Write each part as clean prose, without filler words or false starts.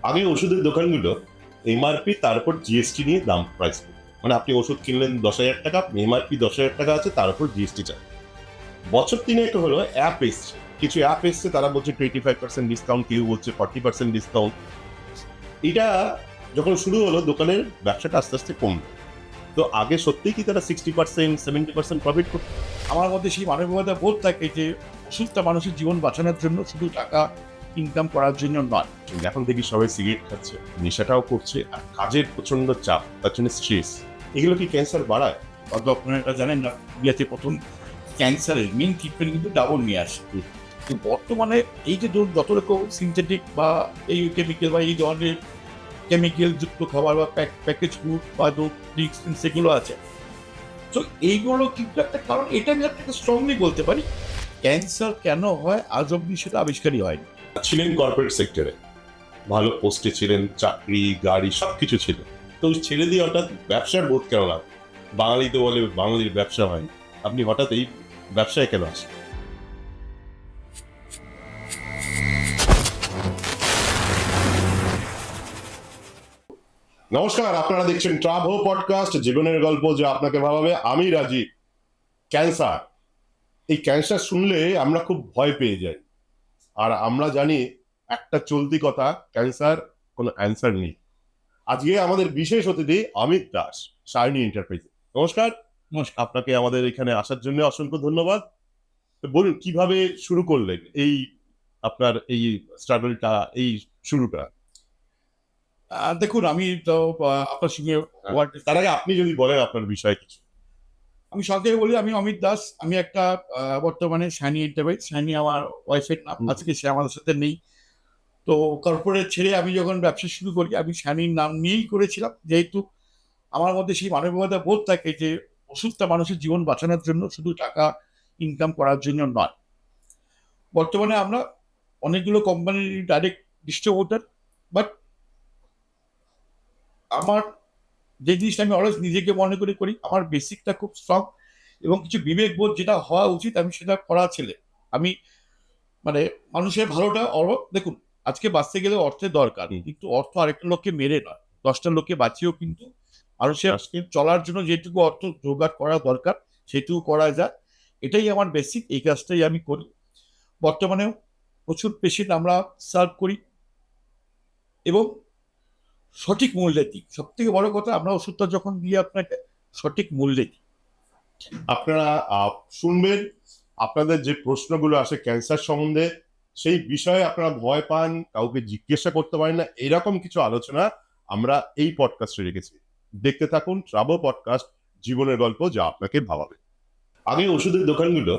আগে ওষুধের দোকানগুলো এমআরপি তারপর জিএসটি নিয়ে দাম প্রাইস করত। মানে আপনি ওষুধ কিনলেন 10,000 টাকা, এমআরপি 10,000 টাকা আছে, তার উপর জিএসটি চায়। বছর তিনেক হলো অ্যাপ এসছে, কিছু অ্যাপ এসছে, তারা বলছে 25% ডিসকাউন্ট, কেউ বলছে 40% ডিসকাউন্ট। এটা যখন শুরু হলো দোকানের ব্যবসাটা আস্তে আস্তে কমলো। তো আগে সত্যিই কি তারা 60% 70% প্রফিট করতো? আমার মধ্যে সেই মানবিকতা বোধ থাকে যে ওষুধটা মানুষের জীবন বাঁচানোর জন্য, শুধু টাকা ইনকাম করার জন্য নয়। এখন দেখি সবাই সিগারেট খাচ্ছে, নেশাটাও করছে, আর কাজের প্রচন্ড চাপ, তার জন্য স্ট্রেস। এগুলো কি ক্যান্সার বাড়ায়? অত আপনারা এটা জানেন না, ইন্ডিয়াতে প্রথম ক্যান্সারের মেন ট্রিটমেন্ট কিন্তু ডাবল নিয়ে আসে। তো বর্তমানে এই যে ধরুন যত রকম সিনথেটিক বা এই কেমিক্যাল বা এই ধরনের কেমিক্যাল যুক্ত খাবার বা প্যাকেজ ফুড বা ড্রিঙ্কস সেগুলো আছে, তো এইগুলো কিন্তু একটা কারণ। এটা আমি আপনাকে স্ট্রংলি বলতে পারি, ক্যান্সার কেন হয় আজ অব্দি সেটা আবিষ্কারই হয়নি। ছিলেন কর্পোরেট সেক্টরে, ভালো পোস্টে ছিলেন, চাকরি গাড়ি সবকিছু ছিল, তো ছেড়ে দিয়ে হঠাৎ ব্যবসার বোধ কেন না? বাঙালি তো বলে বাঙালির ব্যবসা হয় না। আপনি হঠাৎ এই ব্যবসায় কেন আসেন? নমস্কার, আপনারা দেখছেন ট্রাভো পডকাস্ট, জীবনের গল্প যা আপনাকে ভাবাবে। আমি রাজীব। ক্যান্সার, এই ক্যান্সার শুনলে আমরা খুব ভয় পেয়ে যাই, আর আমরা জানি একটা চলতি কথা, ক্যান্সার কোনো অ্যান্সার নেই। আজকে আমাদের বিশেষ অতিথি অমিত দাস, সায়নী এন্টারপ্রাইজ। নমস্কার। নমস্কার। আপনাকে আমাদের এখানে আসার জন্য অসংখ্য ধন্যবাদ। তো বলুন, কিভাবে শুরু করলেন এই আপনার এই স্ট্রাগলটা, এই শুরুটা? দেখুন, আমি তো আপনার সঙ্গে তার আগে আপনি যদি বলেন আপনার বিষয় কিছু। আমি সংক্ষেপে বলি, আমি অমিত দাস। আমি একটা বর্তমানে সানি এন্টারপ্রাইজ, সানি আমার ওয়াইফের নাম। আজকে সে আমাদের সাথে নেই। তো কর্পোরেট ছেড়ে আমি যখন ব্যবসা শুরু করি, আমি সানির নাম নিয়েই করেছিলাম, যেহেতু আমার মধ্যে সেই মানবিকতা বোধ থাকে যে ওষুধটা মানুষের জীবন বাঁচানোর জন্য, শুধু টাকা ইনকাম করার জন্য নয়। বর্তমানে আমরা অনেকগুলো কোম্পানির ডাইরেক্ট ডিস্ট্রিবিউটার, বাট আমার যে জিনিসটা আমি অলওয়েজ নিজেকে মনে করে করি, আমার বেসিকটা খুব স্ট্রং এবং কিছু বিবেকবোধ যেটা হওয়া উচিত আমি সেটা করা ছেলে। আমি মানে মানুষের ভালোটা দেখুন, আজকে বাঁচতে গেলে অর্থের দরকার, কিন্তু অর্থ আরেকটা লোককে মেরে নয়, 10টা লোককে বাঁচিয়েও কিন্তু মানুষের আজকে চলার জন্য যেটুকু অর্থ জোগাড় করা দরকার সেটুকু করা যায়। এটাই আমার বেসিক, এই কাজটাই আমি করি। বর্তমানেও প্রচুর পেশেন্ট আমরা সার্ভ করি এবং সঠিক মূল্যে দিই। সব থেকে বড় কথা, আমরা ওষুধটা যখন দিয়ে আপনাকে সঠিক মূল্যে দিই। আপনারা শুনবেন, আপনাদের যে প্রশ্নগুলো আসে ক্যান্সার সম্বন্ধে, সেই বিষয়ে আপনারা ভয় পান, কাউকে জিজ্ঞাসা করতে পারেন না, এরকম কিছু আলোচনা আমরা এই পডকাস্টে রেখেছি। দেখতে থাকুন ট্রাভো পডকাস্ট, জীবনের গল্প যা আপনাকে ভাবাবে। আগে ওষুধের দোকানগুলো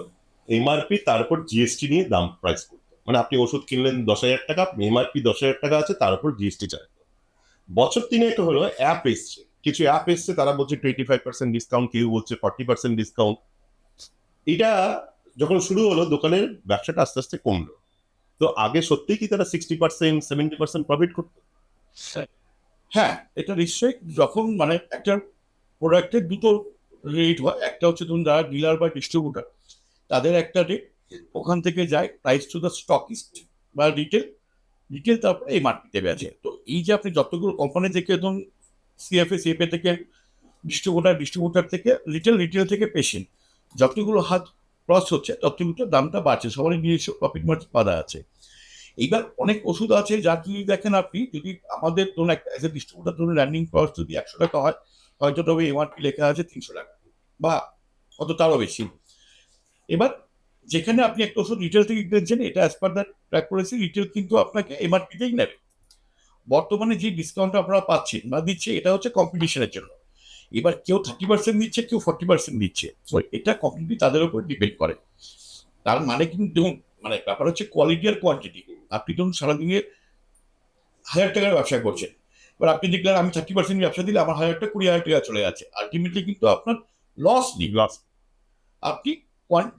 এমআরপি তারপর জিএসটি নিয়ে দাম প্রাইস করতো। মানে আপনি ওষুধ কিনলেন 10,000 টাকা, এমআরপি 10,000 টাকা আছে, তার উপর জিএসটি চায়। বছর তিনেক হলো অ্যাপ এসছে, কিছু অ্যাপ এসছে, তারা বলছে 25% ডিসকাউন্ট, কেউ বলছে 40% ডিসকাউন্ট। এটা যখন শুরু হলো দোকানের ব্যবসাটা আস্তে আস্তে কমলো। তো আগে সত্যিই কি তারা 60% 70% প্রফিট করতো? হ্যাঁ, এটা নিশ্চয়ই। যখন মানে একটা প্রোডাক্টের দুটো রেট হয়, একটা হচ্ছে ধরুন যারা ডিলার বা ডিস্ট্রিবিউটার, তাদের একটা রেট, ওখান থেকে যায় প্রাইস টু দ্য স্টকিস্ট বা রিটেল তারপরে এমআরপিতে বেচে। তো এই যে আপনি যতগুলো কোম্পানি থেকে ধরুন সিএফএ সিএফএ থেকে ডিস্ট্রিবিউটার থেকে রিটেল থেকে পেশেন্ট, যতগুলো হাত ক্রস হচ্ছে ততগুলো দামটা বাড়ছে, সবারই নিজস্ব প্রফিট মার্জিন বাধা আছে। এইবার অনেক ওষুধ আছে যা যদি দেখেন আপনি, যদি আমাদের ধরুন একটা এজ এ ডিস্ট্রিবিউটার ধরুন রানিং কস্ট যদি 100 টাকা হয়, হয়তো তবে এমআরপি লেখা আছে 300 টাকা বা কত তারও বেশি। এবার যেখানে আপনি একটা ওষুধ রিটেল থেকে কিনছেন, এটা অ্যাজ পার দ্য ট্র্যাক করেছি, রিটেল কিন্তু আপনাকে এমআরপিতেই নেবে। বর্তমানে যে ডিসকাউন্ট আপনারা পাচ্ছেন বা দিচ্ছে, এটা হচ্ছে কম্পিটিশনের জন্য। এবার কেউ 30% দিচ্ছে, কেউ 40% দিচ্ছে, তো এটা কমপ্লিটলি তাদের উপর ডিপেন্ড করে। তার মানে কিন্তু দেখুন, মানে ব্যাপার হচ্ছে কোয়ালিটি আর কোয়ান্টিটি। আপনি ধরুন সারাদিনে 1,000 টাকার ব্যবসা করছেন, এবার আপনি দেখলেন আমি 30% ব্যবসা দিলে আমার 1,000 টাকা 20,000 টাকা চলে যাচ্ছে, আলটিমেটলি কিন্তু আপনার লস নেই। লস। আপনি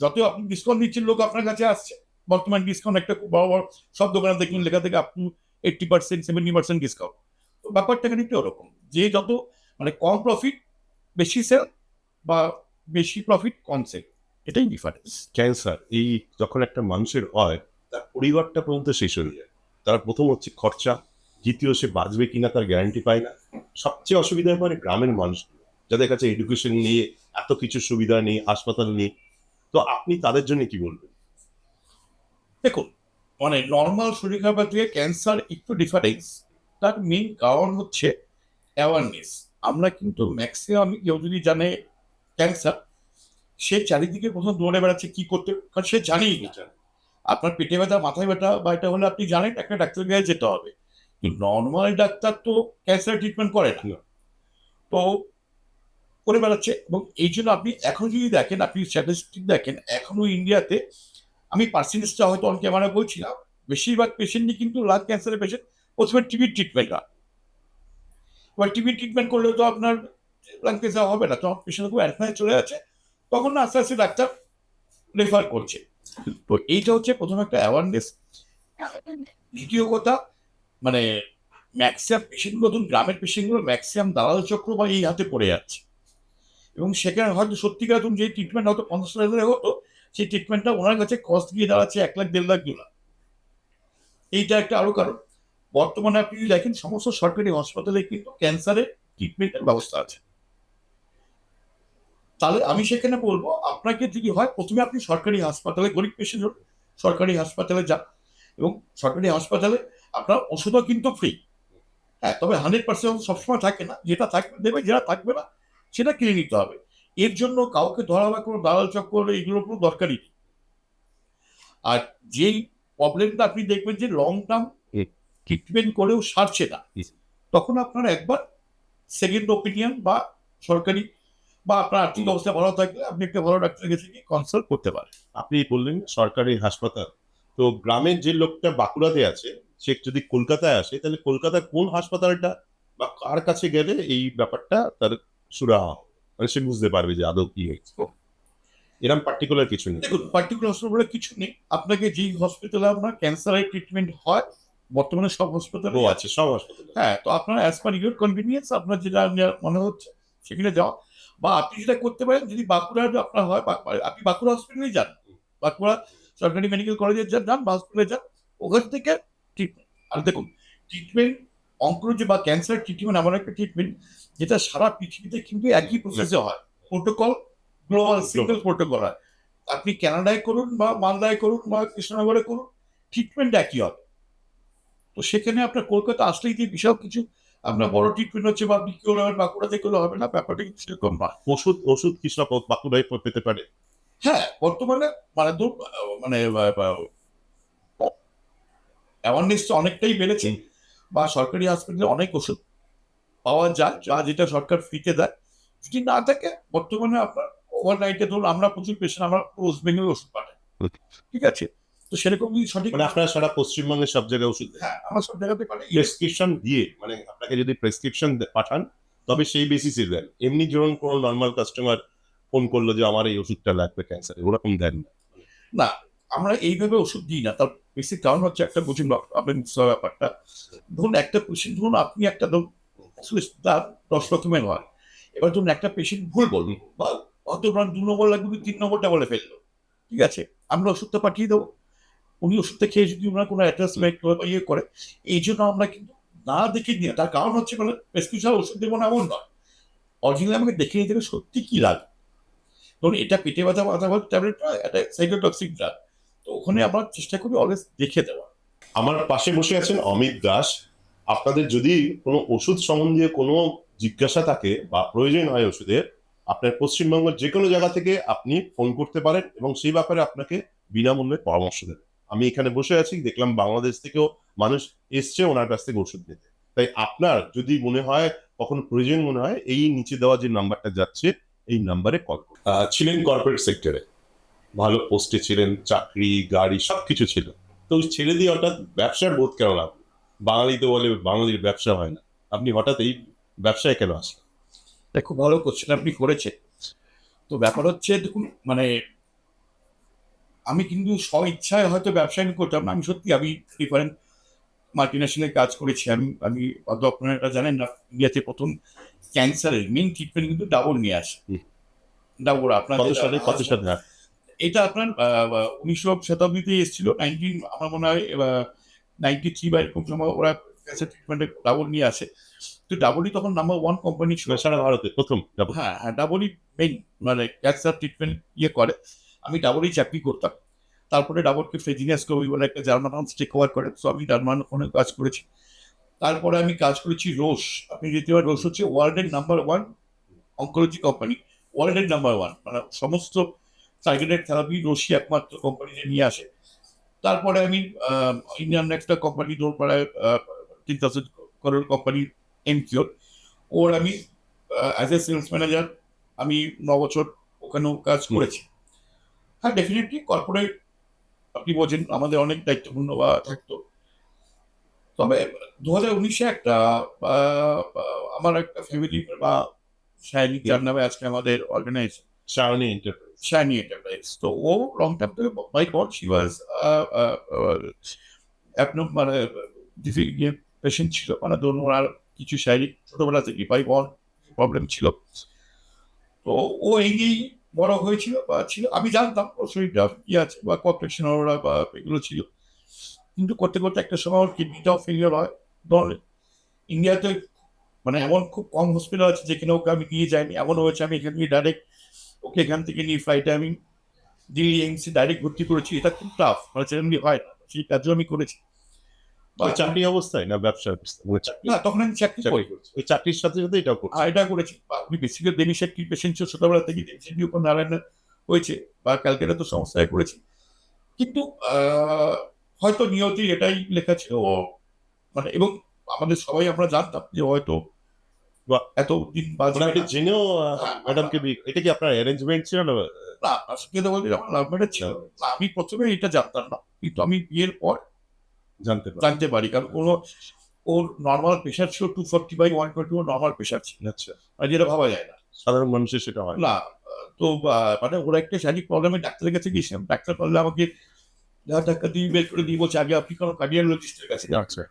যত আপনি ডিসকাউন্ট দিচ্ছেন, লোক আপনার কাছে আসছে। বর্তমান ডিসকাউন্ট একটা খুব বড় বড় সব দোকানে দেখুন লেখা থেকে আপ টু 80% 70% ডিসকাউন্ট। তো ব্যাপারটা খানিকটা ওরকম, যে যত মানে কম প্রফিট বেশি সেল বা বেশি প্রফিট কম সেল, এটাই ডিফারেন্স। ক্যান্সার এই যখন একটা মানুষের হয়, তার পরিবারটা পর্যন্ত শেষ হয়ে যায়। তার প্রথম হচ্ছে খরচা, দ্বিতীয় সে বাঁচবে কিনা তার গ্যারান্টি পায় না। সবচেয়ে অসুবিধায় পড়ে গ্রামের মানুষ, যাদের কাছে এডুকেশন নিয়ে এত কিছু সুবিধা নেই, হাসপাতাল নেই। তো আপনি তাদের জন্য কি বলবেন? দেখুন, মানে নর্মাল শরীর খারাপ থেকে ক্যান্সার একটু ডিফারেন্স। তার মেইন কারণ হচ্ছে অ্যাওয়ারনেস। আমরা কিন্তু ম্যাক্সিমাম কেউ যদি জানে ক্যান্সার, সে চারিদিকে প্রথম দৌড়ে বেড়াচ্ছে কি করতে, কারণ সে জানেই না। আপনার পেটে ব্যথা, মাথায় ব্যথা বা এটা হলে আপনি জানেন একটা ডাক্তারের কাছে যেতে হবে। নর্মাল ডাক্তার তো ক্যান্সার ট্রিটমেন্ট করে না, তো করে বেড়াচ্ছে। এবং এই জন্য আপনি এখন যদি দেখেন, আপনি স্ট্যাটিস্টিক দেখেন, এখনো ইন্ডিয়াতে, আমি পার্সেন্টেজটা হয়তো অন ক্যামেরা বলছিলাম, বেশিরভাগ পেশেন্টই কিন্তু লাং ক্যান্সারের পেশেন্ট প্রথমে টিবির ট্রিটমেন্ট হয়। এবার টিবি ট্রিটমেন্ট করলে তো আপনার লাং ক্যান্সার হবে না, তখন পেশেন্ট খুব অ্যাডভান্স চলে যাচ্ছে, তখন না আস্তে আস্তে ডাক্তার রেফার করছে। তো এইটা হচ্ছে প্রথম একটা অ্যাওয়ারনেস। দ্বিতীয় কথা, মানে ম্যাক্সিমাম পেশেন্টগুলো, ধরুন গ্রামের পেশেন্টগুলো ম্যাক্সিমাম দালাল চক্র বা এই হাতে পড়ে যাচ্ছে, এবং সেখানে হয়তো সত্যিকার ধরুন যে ট্রিটমেন্ট হয়তো 50,000 হতো, সেই ট্রিটমেন্টটা ওনার কাছে কস্ট গিয়ে দাঁড়াচ্ছে 1 লাখ 1.5 লাখ $2 লাখ। এইটা একটা আরো কারণ। বর্তমানে আপনি যদি দেখেন সমস্ত সরকারি হাসপাতালে কিন্তু ক্যান্সারের ট্রিটমেন্টের ব্যবস্থা আছে। তাহলে আমি সেখানে বলবো, আপনাকে যদি হয় প্রথমে আপনি সরকারি হাসপাতালে, গরিব পেশেন্ট সরকারি হাসপাতালে যান, এবং সরকারি হাসপাতালে আপনার ওষুধও কিন্তু ফ্রি। হ্যাঁ, তবে 100% সবসময় থাকে না, যেটা থাকবে দেবে, যেটা থাকবে না সেটা কিনে নিতে হবে। এর জন্য কাউকে ধরা বা কোনো দালাল চক্কর এগুলোর কোনো দরকারই নেই। আর যেই প্রবলেমটা আপনি দেখবেন যে লং টার্ম ট্রিটমেন্ট করেও সারছে না, তখন আপনার একবার সেকেন্ড ওপিনিয়ন বা সরকারি বা আপনার আর্থিক অবস্থা ভালো থাকলে আপনি একটা ভালো ডাক্তারের কাছে গিয়ে কনসাল্ট করতে পারেন। আপনি বললেন সরকারি হাসপাতাল, তো গ্রামের যে লোকটা বাঁকুড়াতে আছে, সে যদি কলকাতায় আসে, তাহলে কলকাতার কোন হাসপাতালটা বা কার কাছে গেলে এই ব্যাপারটা তার সুরাহা হবে? মানে সে বুঝতে পারবে যে আদৌ কি হয়েছে। এরকম পার্টিকুলার কিছু নেই। দেখুন, পার্টিকুলার হসপিটালে কিছু নেই। আপনাকে যেই হসপিটালে আপনার ক্যান্সারের ট্রিটমেন্ট হয়, বর্তমানে সব হসপিটালে ও আছে। আচ্ছা, সব হাসপাতাল। হ্যাঁ, তো আপনার অ্যাজ পার ইউর কনভিনিয়েন্স আপনার যেটা মনে হচ্ছে সেখানে যাওয়া। বা আপনি যেটা করতে পারেন, যদি বাঁকুড়ার আপনার হয়, আপনি বাঁকুড়া হসপিটালেই যান, বাঁকুড়া সরকারি মেডিকেল কলেজে যান বা হসপিটালে যান, ওখান থেকে ট্রিটমেন্ট। আর দেখুন, ট্রিটমেন্ট অঙ্কোলজি বা ক্যান্সার ট্রিটমেন্ট এমন একটা ট্রিটমেন্ট যেটা সারা পৃথিবীতে কিন্তু একই প্রসেসে হয়। প্রোটোকল গ্লোবাল সিঙ্গেল প্রোটোকল হয়। আপনি কানাডায় করুন বা মালদায় করুন বা কৃষ্ণনগরে করুন, ট্রিটমেন্ট একই হবে। তো সেখানে আপনার কলকাতা আসলেই যে বিশাল কিছু আপনার বড় ট্রিটমেন্ট হচ্ছে বা আপনি কেউ বাঁকুড়াতে করলে হবে না, ব্যাপারটা কিন্তু সেরকম নয়। ওষুধ ওষুধ কি সব বাঁকুড়ায় পেতে পারে? হ্যাঁ, বর্তমানে মানে মানে অ্যাওয়ারনেস তো অনেকটাই বেড়েছে, বা সরকারি হাসপাতালে অনেক ওষুধ পাওয়া যায়, যা যেটা সরকার ফ্রিতে দেয়। যদি না থাকে, বর্তমানে আপনার ওভারনাইটে ধরুন, আমরা প্রচুর পেশেন্ট আমরা ওয়েস্ট বেঙ্গলে ওষুধ পাঠাই, ঠিক আছে? তো সেরকম যদি সঠিক, মানে আপনারা সারা পশ্চিমবঙ্গের সব জায়গায় ওষুধ দেন? হ্যাঁ, আমরা সব জায়গাতে পাঠাই। প্রেসক্রিপশন দিয়ে, মানে আপনাকে যদি প্রেসক্রিপশন পাঠান তবে সেই বেসিসে দেন। এমনি ধরুন কোনো নর্মাল কাস্টমার ফোন করলো যে আমার এই ওষুধটা লাগবে ক্যান্সারে, ওরকম দেন না? না, আমরা এইভাবে ওষুধ দিই না। তার বেসিক কারণ হচ্ছে একটা, বুঝুন আপনি ব্যাপারটা, ধরুন একটা পেশেন্ট, ধরুন আপনি একটা তার 10 রকমের হয়। এবার ধরুন একটা পেশেন্ট ভুল বলুন বা হয়তো 2 নম্বর লাগবে, 3 নম্বরটা বলে ফেললো, ঠিক আছে, আমরা ওষুধটা পাঠিয়ে দেবো। উনি ওষুধটা খেয়ে যদি ওনার কোনো অ্যাটাচমেন্ট ইয়ে করে, এই জন্য আমরা কিন্তু না দেখে নিয়ে, তার কারণ হচ্ছে মানে প্রেসক্রিপশন ওষুধ দেবো না এমন নয়, অরিজিনালি আমাকে দেখে নিতে হবে সত্যি কি লাগে। ধরুন এটা পেটে ব্যথা ট্যাবলেট নয়, এটা সাইটোটক্সিক ড্রাগ, তো ওখানে আমরা চেষ্টা করি অলওয়েজ দেখে দেওয়া। আমার পাশে বসে আছেন অমিত দাস। আপনাদের যদি কোনো ওষুধ সম্বন্ধে কোনো জিজ্ঞাসা থাকে বা প্রয়োজন হয় ওষুধের, আপনার পশ্চিমবঙ্গের যে কোনো জায়গা থেকে আপনি ফোন করতে পারেন এবং সেই ব্যাপারে আপনাকে বিনামূল্যে পরামর্শ দেবেন। আমি এখানে বসে আছি, দেখলাম বাংলাদেশ থেকেও মানুষ এসছে ওনার কাছ থেকে ওষুধ নিতে। তাই আপনার যদি মনে হয়, কখনো প্রয়োজন মনে হয়, এই নিচে দেওয়া যে নাম্বারটা যাচ্ছে এই নাম্বারে কল করুন। ছিলেন কর্পোরেট সেক্টরে, ভালো পোস্টে ছিলেন, চাকরি গাড়ি সবকিছু ছিল, তো ছেড়ে দিয়ে হঠাৎ ব্যবসার বোধ কেন লাগলো? বাঙালি তো বলে বাঙালির ব্যবসা হয় না, আপনি হঠাৎ এই ব্যবসায় কেন আসলেন? এটা খুব ভালো কোশ্চেন আপনি করেছেন। তো ব্যাপার হচ্ছে, দেখুন মানে আমি কিন্তু স্ব ইচ্ছায় হয়তো ব্যবসা আমি করতাম না। আমি সত্যি, আমি ডিফারেন্ট মাল্টিন্যাশনালে কাজ করেছি। আমি হয়তো আপনারা এটা জানেন না, ইন্ডিয়াতে প্রথম ক্যান্সারের মেন ট্রিটমেন্ট কিন্তু ডাবল নিয়ে আসে। ডাবল আপনার কত সালে কত সালে? এটা আপনার 19 শতাব্দীতে এসেছিল, আমার মনে হয় 93 বা এরকম সময় ওরা ক্যান্সার ট্রিটমেন্টে ডাবল নিয়ে আসে। তো ডাবলই তখন নাম্বার 1 কোম্পানি ছিল। সারা ভারতে প্রথম double। হ্যাঁ, হ্যাঁ, ডাবলই মেইন মানে ক্যান্সার ট্রিটমেন্ট করে। আমি ডাবলই চাকরি করতাম। তারপরে ডাবলকে ফ্রেজিনিয়াস কবি বলে একটা জার্মান হাউস টেক ওভার করে। সো আমি জার্মান ওখানে কাজ করেছি। তারপরে আমি কাজ করেছি রোশ। আপনি যেতে পারেন, রোশ হচ্ছে ওয়ার্ল্ডের নাম্বার 1 অনকোলজি কোম্পানি। ওয়ার্ল্ডের নাম্বার 1 মানে সমস্ত টার্গেটেড থেরাপি রোশই একমাত্র কোম্পানি যে নিয়ে আসে। তারপরে আমি ইন্ডিয়ান একটা কোম্পানি দোরপাড়ায় 3,000 করোড় কোম্পানি এমকিওর, ওর আমি অ্যাজ এ সেলস ম্যানেজার আমি 9 বছর ওখানেও কাজ করেছি। হ্যাঁ, ডেফিনেটলি কর্পোরেট আপনি বোঝেন আমাদের অনেক দায়িত্বপূর্ণ বা থাকতো। তবে 2019-এ একটা আমার একটা ফ্যামিলি বা শাইনি, যার নামে আজকে আমাদের organisation Shaoni enterprise. Shiny enterprise, তো ও লং টাইম থেকে বাই গড শি ওয়াজ মানে পেশেন্ট ছিল, মানে ধরুন ওনার কিছু শারীরিক ছোটবেলা থেকে বাই গড প্রবলেম ছিল। তো ও এই বড় হয়েছিল বা ছিল, আমি জানতাম ওর শরীরটা কি আছে বা কর্পোরেশন ওরা বা এগুলো ছিল, কিন্তু করতে করতে একটা সময় ওর কিডনিটাও ফেলিয়ার হয়। ধরেন ইন্ডিয়াতে মানে এমন খুব কম হসপিটাল আছে যেখানে ওকে আমি নিয়ে যাইনি, এমন হয়েছে আমি এখান থেকে ডাইরেক্ট ওকে এখান থেকে নিয়ে ফ্লাইটে আমি দিল্লি এইমসে ডাইরেক্ট ভর্তি করেছি। এটা খুব টাফ, মানে সেরকমই হয় না, সেই কাজও আমি করেছি। ওই চাকরি অবস্থায় না ব্যবসা না, তখন আমি চাকরি করি, ওই চাকরির সাথে সাথে এটাও করছে। আর এটা করেছি। আমি বেসিক্যালি ডেনিশের কি পেশেন্ট ছিল ছোটবেলা থেকে, ডেনিশের উপর নারায়ণ হয়েছে বা ক্যালকাটা তো সংস্থায় করেছি। কিন্তু হয়তো নিয়তি এটাই লেখা ছিল মানে, এবং আমাদের সবাই আমরা জানতাম যে হয়তো বা এত দিন বাঁচবে মানে না। এটা জেনেও ম্যাডামকে এটা কি আপনার অ্যারেঞ্জমেন্ট ছিল না? না, সত্যি কথা বলতে আমার লাভ ম্যারেজ ছিল না। আমি প্রথমে এটা জানতাম না, কিন্তু আমি বিয়ের পর জানতে পারি, কারণ ওর নর্মাল প্রেশার ছিল 240/120, নর্মাল প্রেশার ছিল, আচ্ছা, আর যেটা ভাবা যায় না। সাধারণ মানুষের সেটা হয় না। না, তো মানে ওরা একটা শারীরিক প্রবলেমে ডাক্তারের কাছে গিয়েছিলাম, ডাক্তার বললে আমাকে টাকা দিয়ে বের করে দিয়ে বলছে আগে আপনি কোনো কার্ডিওলজিস্টের কাছে যান। আচ্ছা,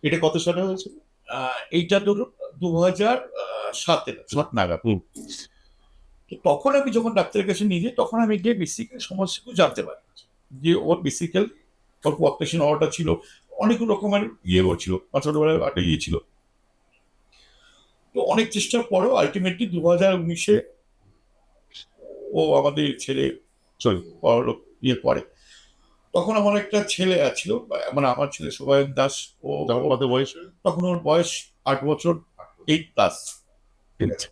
এটা কত সালে হয়েছিল? এইটা ধরুন 2007 নাগাদ। হুম। তো তখন আমি যখন ডাক্তারের কাছে নিয়ে যাই, তখন আমি গিয়ে বেসিক্যালি সমস্যাগুলো জানতে পারি যে ওর বেসিক্যাল অল্প অপারেশন হওয়াটা ছিল, অনেক রকমের ছিল, ছোটবেলায় একটা ছিল। তো অনেক চেষ্টার পরেও আলটিমেটলি 2019-এ ও আমাদের ছেলে পরলোক করে। তখন আমার একটা ছেলে ছিল, মানে আমার ছেলে সুবায়ন দাস। ও কত বয়স? তখন ওর বয়স 8 বছর, 8+। ঠিক আছে,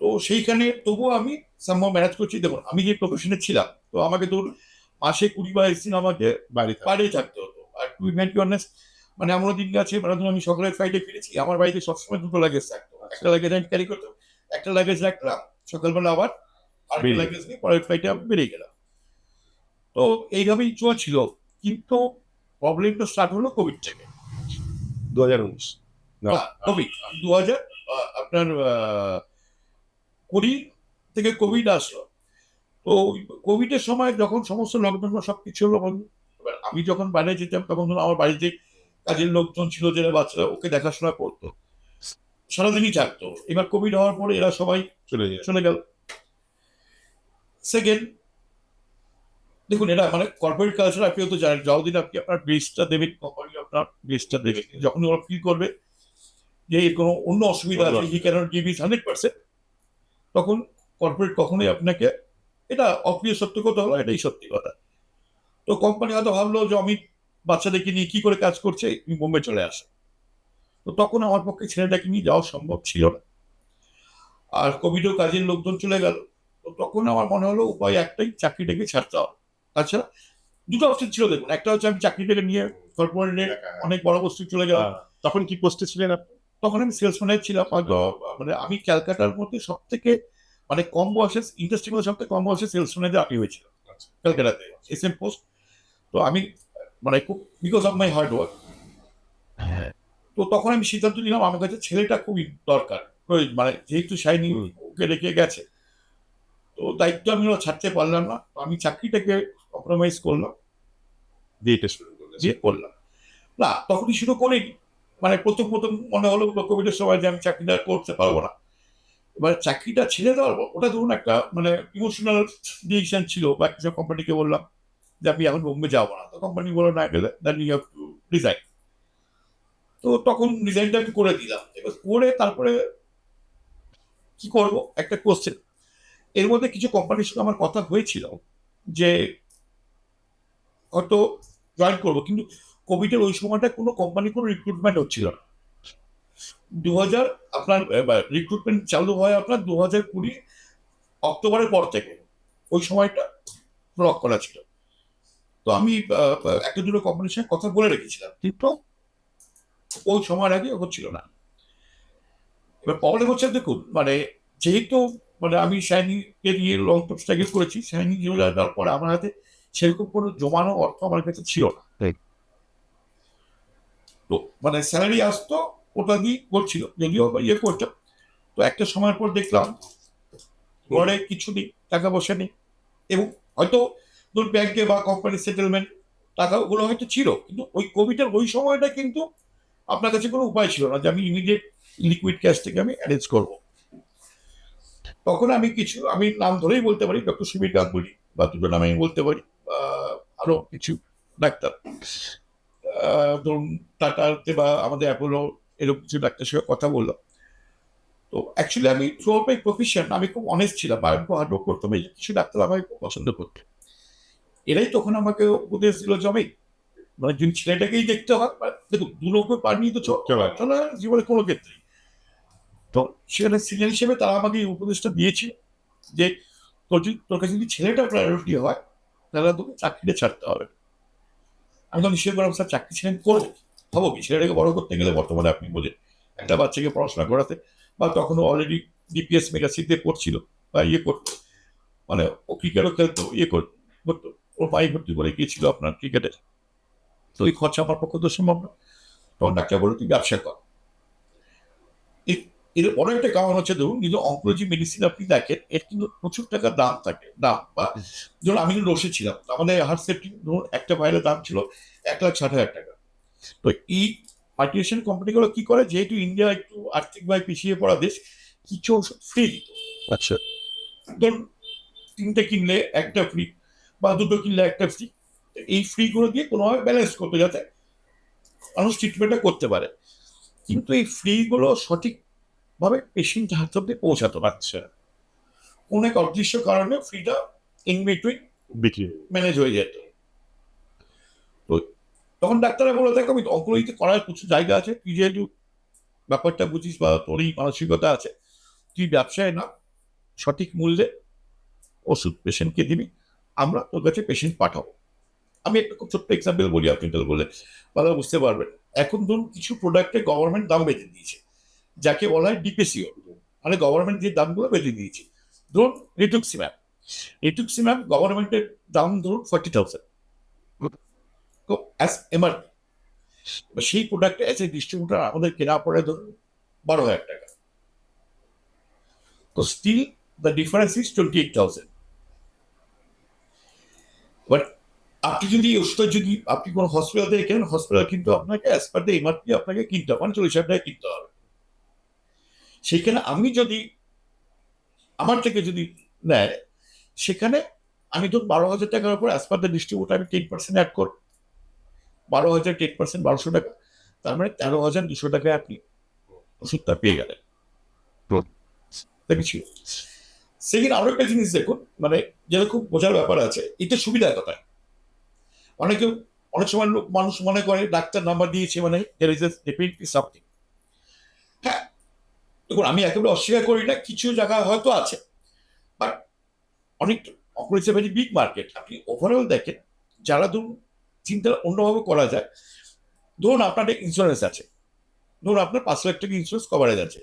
তো সেইখানে তবুও আমি সম্ভব ম্যানেজ করছি। দেখুন আমি যে প্রফেশনে ছিলাম, তো আমাকে তো মাসে 20-22 দিন আমাকে বাইরে থাকতে হতো। আর টু বি অনেস্ট, মানে এমনও দিন গেছে, মানে ধরুন আমি সকালের ফ্লাইটে ফিরেছি, আমার বাড়িতে সবসময় 2টো লাগেজ থাকতো। একটা লাগেজ আমি ক্যারি করতাম, একটা লাগেজ রাখলাম, সকালবেলা আবার আরেকটা লাগেজ নিয়ে পরের ফ্লাইটে আমি বেরিয়ে গেলাম। তো এইভাবেই চলছিল, কিন্তু প্রবলেমটা স্টার্ট হলো কোভিড থেকে। 2019 না, কোভিড 2000 আপনার 20 থেকে কোভিড আসলো। তো কোভিডের সময় যখন সমস্ত লকডাউন সবকিছু হলো, এবার আমি যখন বাইরে যেতাম তখন ধরুন আমার বাড়িতে কাজের লোকজন ছিল, যারা বাচ্চারা ওকে দেখাশোনা করতো, সারাদিনই থাকতো। এবার কোভিড হওয়ার পরে এরা সবাই চলে গেল। সেকেন্ড, দেখুন এটা মানে কর্পোরেট কালচার, আপনি তো জানেন, যতদিন আপনি আপনার বেসটা দেবেন, কোম্পানি আপনার বেসটা দেবে, যখন ওরা ফিল করবে যে এর কোনো অন্য অসুবিধা আছে, হি ক্যানট গিভ ইজ 100%, তখন কর্পোরেট কখনোই আপনাকে, এটা অপ্রিয় সত্য কথা হলো, এটাই সত্যি কথা। তো কোম্পানি হয়তো ভাবলো যে অমিত বাচ্চাদেরকে নিয়ে কি করে কাজ করছে, তুমি বোম্বে চলে আসো। তো তখন আমার পক্ষে ছেলেটাকে নিয়ে যাওয়া সম্ভব ছিল না, আর কোভিডেও কাজের লোকজন চলে গেল। তো তখন আমার মনে হলো উপায় একটাই, চাকরিটাকে ছাড়তে হবে। তাছাড়া দুটো অপশন ছিল, দেখুন, একটা হচ্ছে আমি চাকরিটাকে নিয়ে কর্পোরেটে অনেক বড় বস্তু চলে গেলাম। তখন কি পোস্টে ছিলেন আপনি? তখন আমি সেলস ম্যানেজার ছিলাম। মানে আমি ক্যালকাটার মধ্যে সব থেকে মানে কম বয়সের ইন্ডাস্ট্রির মধ্যে সব থেকে কম বয়সের সেলস ম্যানেজার আমি হয়েছিল ক্যালকাটাতে, এসএম পোস্ট। তো আমি মানে খুব because of my hard work. তো তখন আমি সিদ্ধান্ত নিলাম আমার কাছে ছেলেটা খুবই দরকার, মানে যেহেতু শাইনি ওকে রেখে গেছে, তো দায়িত্ব আমি ছাড়তে পারলাম না। আমি চাকরিটাকে কম্প্রোমাইজ করলাম, দিয়ে করলাম। না, তখনই শুরু করিনি, মানে প্রথম মনে হলো কোভিডের সময় যে আমি চাকরিটা করতে পারবো না। এবার চাকরিটা ছেড়ে দেওয়ার পর ওটা ধরুন একটা মানে ইমোশনাল ডিসিশন ছিল, বা একটা কোম্পানিকে বললাম যে আমি এখন বোম্বে যাবো না, তো কোম্পানি বললো না গেলে then you have to resign. তো তখন রিজাইনটা আমি করে দিলাম। এবার করে তারপরে কি করব একটা কোশ্চেন। এর মধ্যে কিছু কোম্পানির সঙ্গে আমার কথা হয়েছিল যে হয়তো জয়েন করবো, কিন্তু কোভিডের ওই সময়টা কোনো কোম্পানি কোনো রিক্রুটমেন্ট হচ্ছিল না। 2000 আপনার রিক্রুটমেন্ট চালু হয় আপনার 2020 অক্টোবরের পর থেকে। ওই সময়টা ব্লক করা ছিল। তো আমি একটা দুটো কোম্পানির সঙ্গে কথা বলে রেখেছিলাম, কিন্তু ওই সময়ের আগে হচ্ছিল না। এবার প্রবলেম হচ্ছে দেখুন, মানে যেহেতু মানে আমি শাইনিকে নিয়ে লং টার্ম স্ট্রাগল করেছি, শাইনি চলে যাওয়ার পরে আমার হাতে সেরকম কোনো জমানো অর্থ আমার কাছে ছিল না। তো মানে স্যালারি আসতো, ওটা দিয়ে করছিল, যদিও ইয়ে করতাম। তো একটা সময়ের পর দেখলাম ঘরে কিছু নেই, টাকা পয়সা নেই, এবং হয়তো ধরুন ব্যাংকে বা কোম্পানির সেটেলমেন্ট টাকাগুলো হয়তো ছিল, কিন্তু ওই কোভিডের ওই সময়টা কিন্তু আপনার কাছে কোনো উপায় ছিল না যে আমি ইমিডিয়েট লিকুইড ক্যাশ থেকে আমি অ্যারেঞ্জ করবো। তখন আমি নাম ধরেই বলতে পারি, ডক্টর সুবীর গাঙ্গুলি বা দুটো নামে আমি বলতে পারি, আরো কিছু ডাক্তার, ধরুন টাটাতে বা আমাদের অ্যাপোলো, এরকম কিছু ডাক্তারের সঙ্গে কথা বললাম। তো অ্যাকচুয়ালি আমি থ্রু আউট মাই প্রফেশন আমি খুব অনেস্ট ছিলাম, আমি খুব হার্ড ওয়ার্ক করতাম। এই কিছু ডাক্তার আমাকে খুব পছন্দ করতো। এরাই তখন আমাকে উপদেশ দিল যে আমি মানে যদি ছেলেটাকেই দেখতে হয়, দেখুন দু নৌকো পার নিয়ে তো চলে না জীবনে কোনো ক্ষেত্রে। তো সেখানে সিনিয়র হিসেবে তারা আমাকে এই উপদেশটা দিয়েছে যে তোর কাছে যদি ছেলেটা প্রায়োরিটি হয় তাহলে তোকে চাকরিটা ছাড়তে হবে। আমি তো নিশ্চয় করলাম স্যার চাকরি ছেড়ে করবো, হবো কি? ছেলেটাকে বড় করতে গেলে বর্তমানে আপনি বোঝেন একটা বাচ্চাকে পড়াশোনা করাতে, বা তখনও অলরেডি ডিপিএস মেগাসিতে পড়ছিল বা ইয়ে করতো, মানে ও ক্রিকেটও খেলতো, ইয়ে করতো, ওর পায়ে ভর্তি করে গিয়েছিল আপনার ক্রিকেটের। তো ওই খরচা আমার পক্ষে তো সম্ভব না। তখন ডাক্তার বলে তুই ব্যবসা কর। এর বড় একটা কারণ হচ্ছে ধরুন কিন্তু অঙ্কোলজি মেডিসিন আপনি দেখেন এর কিন্তু প্রচুর টাকার দাম থাকে, দাম বা ধরুন আমি কিন্তু রসে ছিলাম, আমাদের হার্ট সেফটি ধরুন একটা ফাইলের দাম ছিল 1,60,000 টাকা। তো এই পার্টিশন কোম্পানিগুলো কি করে, যেহেতু ইন্ডিয়া একটু আর্থিকভাবে পিছিয়ে পড়া দেশ, কিছু ওষুধ ফ্রি দিত। আচ্ছা, ধরুন 3টে কিনলে একটা ফ্রি বা 2টো কিনলে একটা ফ্রি। এই ফ্রি গুলো দিয়ে কোনোভাবে ব্যালেন্স করতে যাতে মানুষ ট্রিটমেন্টটা করতে পারে, কিন্তু এই ফ্রি গুলো সঠিকভাবে পেশেন্ট হাত অব্দি পৌঁছাতে পারছে না। কোন এক অদৃশ্য কারণে ফ্রিটা ইন বিটুইন বিক্রি ম্যানেজ হয়ে যেত। তো তখন ডাক্তাররা বলে দেখো আমি অঙ্কোলজিতে করার কিছু জায়গা আছে, তুই যেহেতু ব্যাপারটা বুঝিস বা তোর এই মানসিকতা আছে, তুই ব্যবসায় না, সঠিক মূল্যে ওষুধ পেশেন্টকে দিবি, আমরা তোর কাছে পেশেন্ট পাঠাবো। আমি একটা খুব ছোট্ট এক্সাম্পল বলি, আপনি তাহলে বলে ভালো বুঝতে পারবেন। এখন ধরুন কিছু প্রোডাক্টে গভর্নমেন্ট দাম বেঁধে দিয়েছে, যাকে বলা হয় ডিপিসিও, মানে গভর্নমেন্ট যে দামগুলো বেঁধে দিয়েছে। ধরুন রিটুক্সিম্যাব গভর্নমেন্টের দাম ধরুন 40,000 অ্যাজ এমআরপি। সেই প্রোডাক্টে এস এ ডিস্ট্রিবিউটার আমাদের কেনা পড়ে ধরুন 12,000 টাকা। তো still the difference is 28,000। But আপনি যদি ওষুধটা যদি আপনি কোনো হসপিটাল থেকে কেনেন, হসপিটাল কিন্তু আপনাকে অ্যাজ পার দ্য এমআরপি আপনাকে কিনতে হবে, মানে 40,000 টাকা কিনতে হবে। সেখানে আমি যদি আমার থেকে যদি নেয়, সেখানে আমি ধরুন 12,000 টাকার উপর অ্যাজ পার দ্য ডিস্ট্রিবিউটার আমি 10% অ্যাড করব। 12,000 10% 1,200 টাকা, তার মানে 13,200 টাকায় আপনি ওষুধটা পেয়ে গেলেন। দেখেছি। সেকেন্ড আরো একটা জিনিস দেখুন, মানে যেটা খুব বোঝার ব্যাপার আছে, এটা সুবিধা কোথায়। অনেক সময় মানুষ মনে করে ডাক্তার নাম্বার দিয়েছে মানে সামথিং। হ্যাঁ, দেখুন আমি একেবারে অস্বীকার করি না, কিছু জায়গায় হয়তো আছে, বাট অনেক ভেরি বিগ মার্কেট। আপনি ওভারঅল দেখেন, যারা ধরুন চিন্তা অন্যভাবে করা যায়, ধরুন আপনার ইন্স্যুরেন্স আছে, ধরুন আপনার 5 লাখ টাকা ইন্স্যুরেন্স কভারেজ আছে।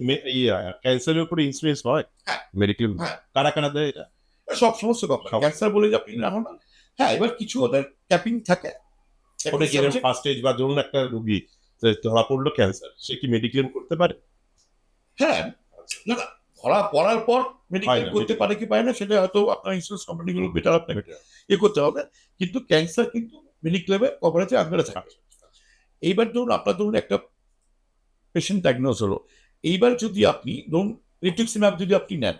ক্যান্সারের উপরে ইন্স্যুরেন্স হয়, হ্যাঁ। মেডিকেল হ্যাঁ। কারা কারা দেয় এটা? সব সমস্ত কোম্পানি ক্যান্সার বলে যে আপনি রাখুন না। হ্যাঁ, এবার কিছু ওদের ক্যাপিং থাকে। ওটা কি ফার্স্ট স্টেজ বা ধরুন একটা রোগী ধরা পড়লো ক্যান্সার, সে কি মেডিক্লেম করতে পারে? হ্যাঁ, না না, ধরা পড়ার পর মেডিকেল হয় না, করতে পারে কি পারে না সেটা হয়তো আপনার ইন্স্যুরেন্স কোম্পানিগুলো বেটার আপনাকে করতে হবে, কিন্তু ক্যান্সার কিন্তু মেডিক্লেমে কভারেজে আন্ডারে থাকে। এইবার ধরুন একটা পেশেন্ট ডায়াগনোজ হলো, এইবার যদি আপনি ধরুন রিটুক্সিম্যাব যদি আপনি নেন,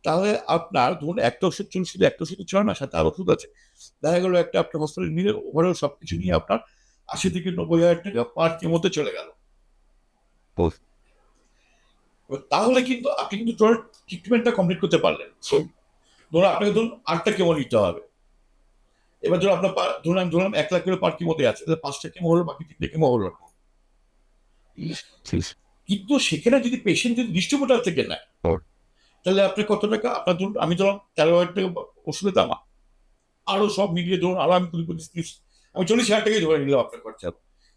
তাহলে আপনার ধরুন একটা ওষুধ চলছে, শুধু একটা ওষুধ চলে না, সাথে আর ওষুধ আছে। দেখা গেলো একটা আপনার হসপিটাল নিলে ওভারঅল সবকিছু নিয়ে আপনার 80 থেকে 90,000 টাকা পার কেমোতে চলে গেল। তাহলে কিন্তু আপনি কিন্তু ধরুন ট্রিটমেন্টটা কমপ্লিট করতে পারলেন। ধরুন আপনাকে ধরুন 8টা কেমো নিতে হবে। এবার ধরুন আপনার ধরুন 1 লাখ করে পার কেমোতে আছে, তাহলে 5টা কেমো হলো, বাকি 3টে কেমো হলো না। কিন্তু সেখানে যদি পেশেন্ট যদি ডিস্ট্রিবিউটর থেকে নেয়, তাহলে আপনি কত টাকা, আপনার ধরুন আমি ধরুন 13,000 টাকা ওষুধের দাম, আরো সব মিলিয়ে ধরুন আরো আমি 20-25-30 আমি 40,000 টাকাই ধরে নিলাম আপনার খরচা।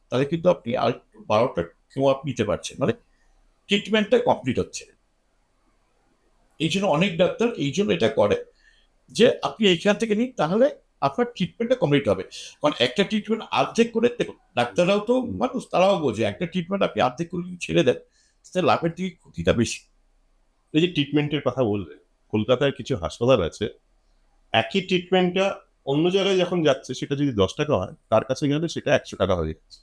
তাহলে কিন্তু আপনি আর 12টা কেমো আপনি নিতে পারছেন, মানে ট্রিটমেন্টটা কমপ্লিট হচ্ছে। এই জন্য অনেক ডাক্তার এই জন্য এটা করে যে আপনি এইখান থেকে নিন, তাহলে আপনার ট্রিটমেন্টটা কমপ্লিট হবে। কারণ একটা ট্রিটমেন্ট অর্ধেক করে, দেখুন ডাক্তাররাও তো মানুষ, তারাও বোঝে একটা ট্রিটমেন্ট আপনি অর্ধেক করে যদি ছেড়ে দেন, তাহলে লাভের দিকে ক্ষতিটা বেশি। এই যে ট্রিটমেন্টের কথা বললেন, কলকাতায় কিছু হাসপাতাল আছে, একই ট্রিটমেন্টটা অন্য জায়গায় যখন যাচ্ছে সেটা যদি 10 টাকা হয়, তার কাছে গেলে সেটা 100 টাকা হয়ে যাচ্ছে।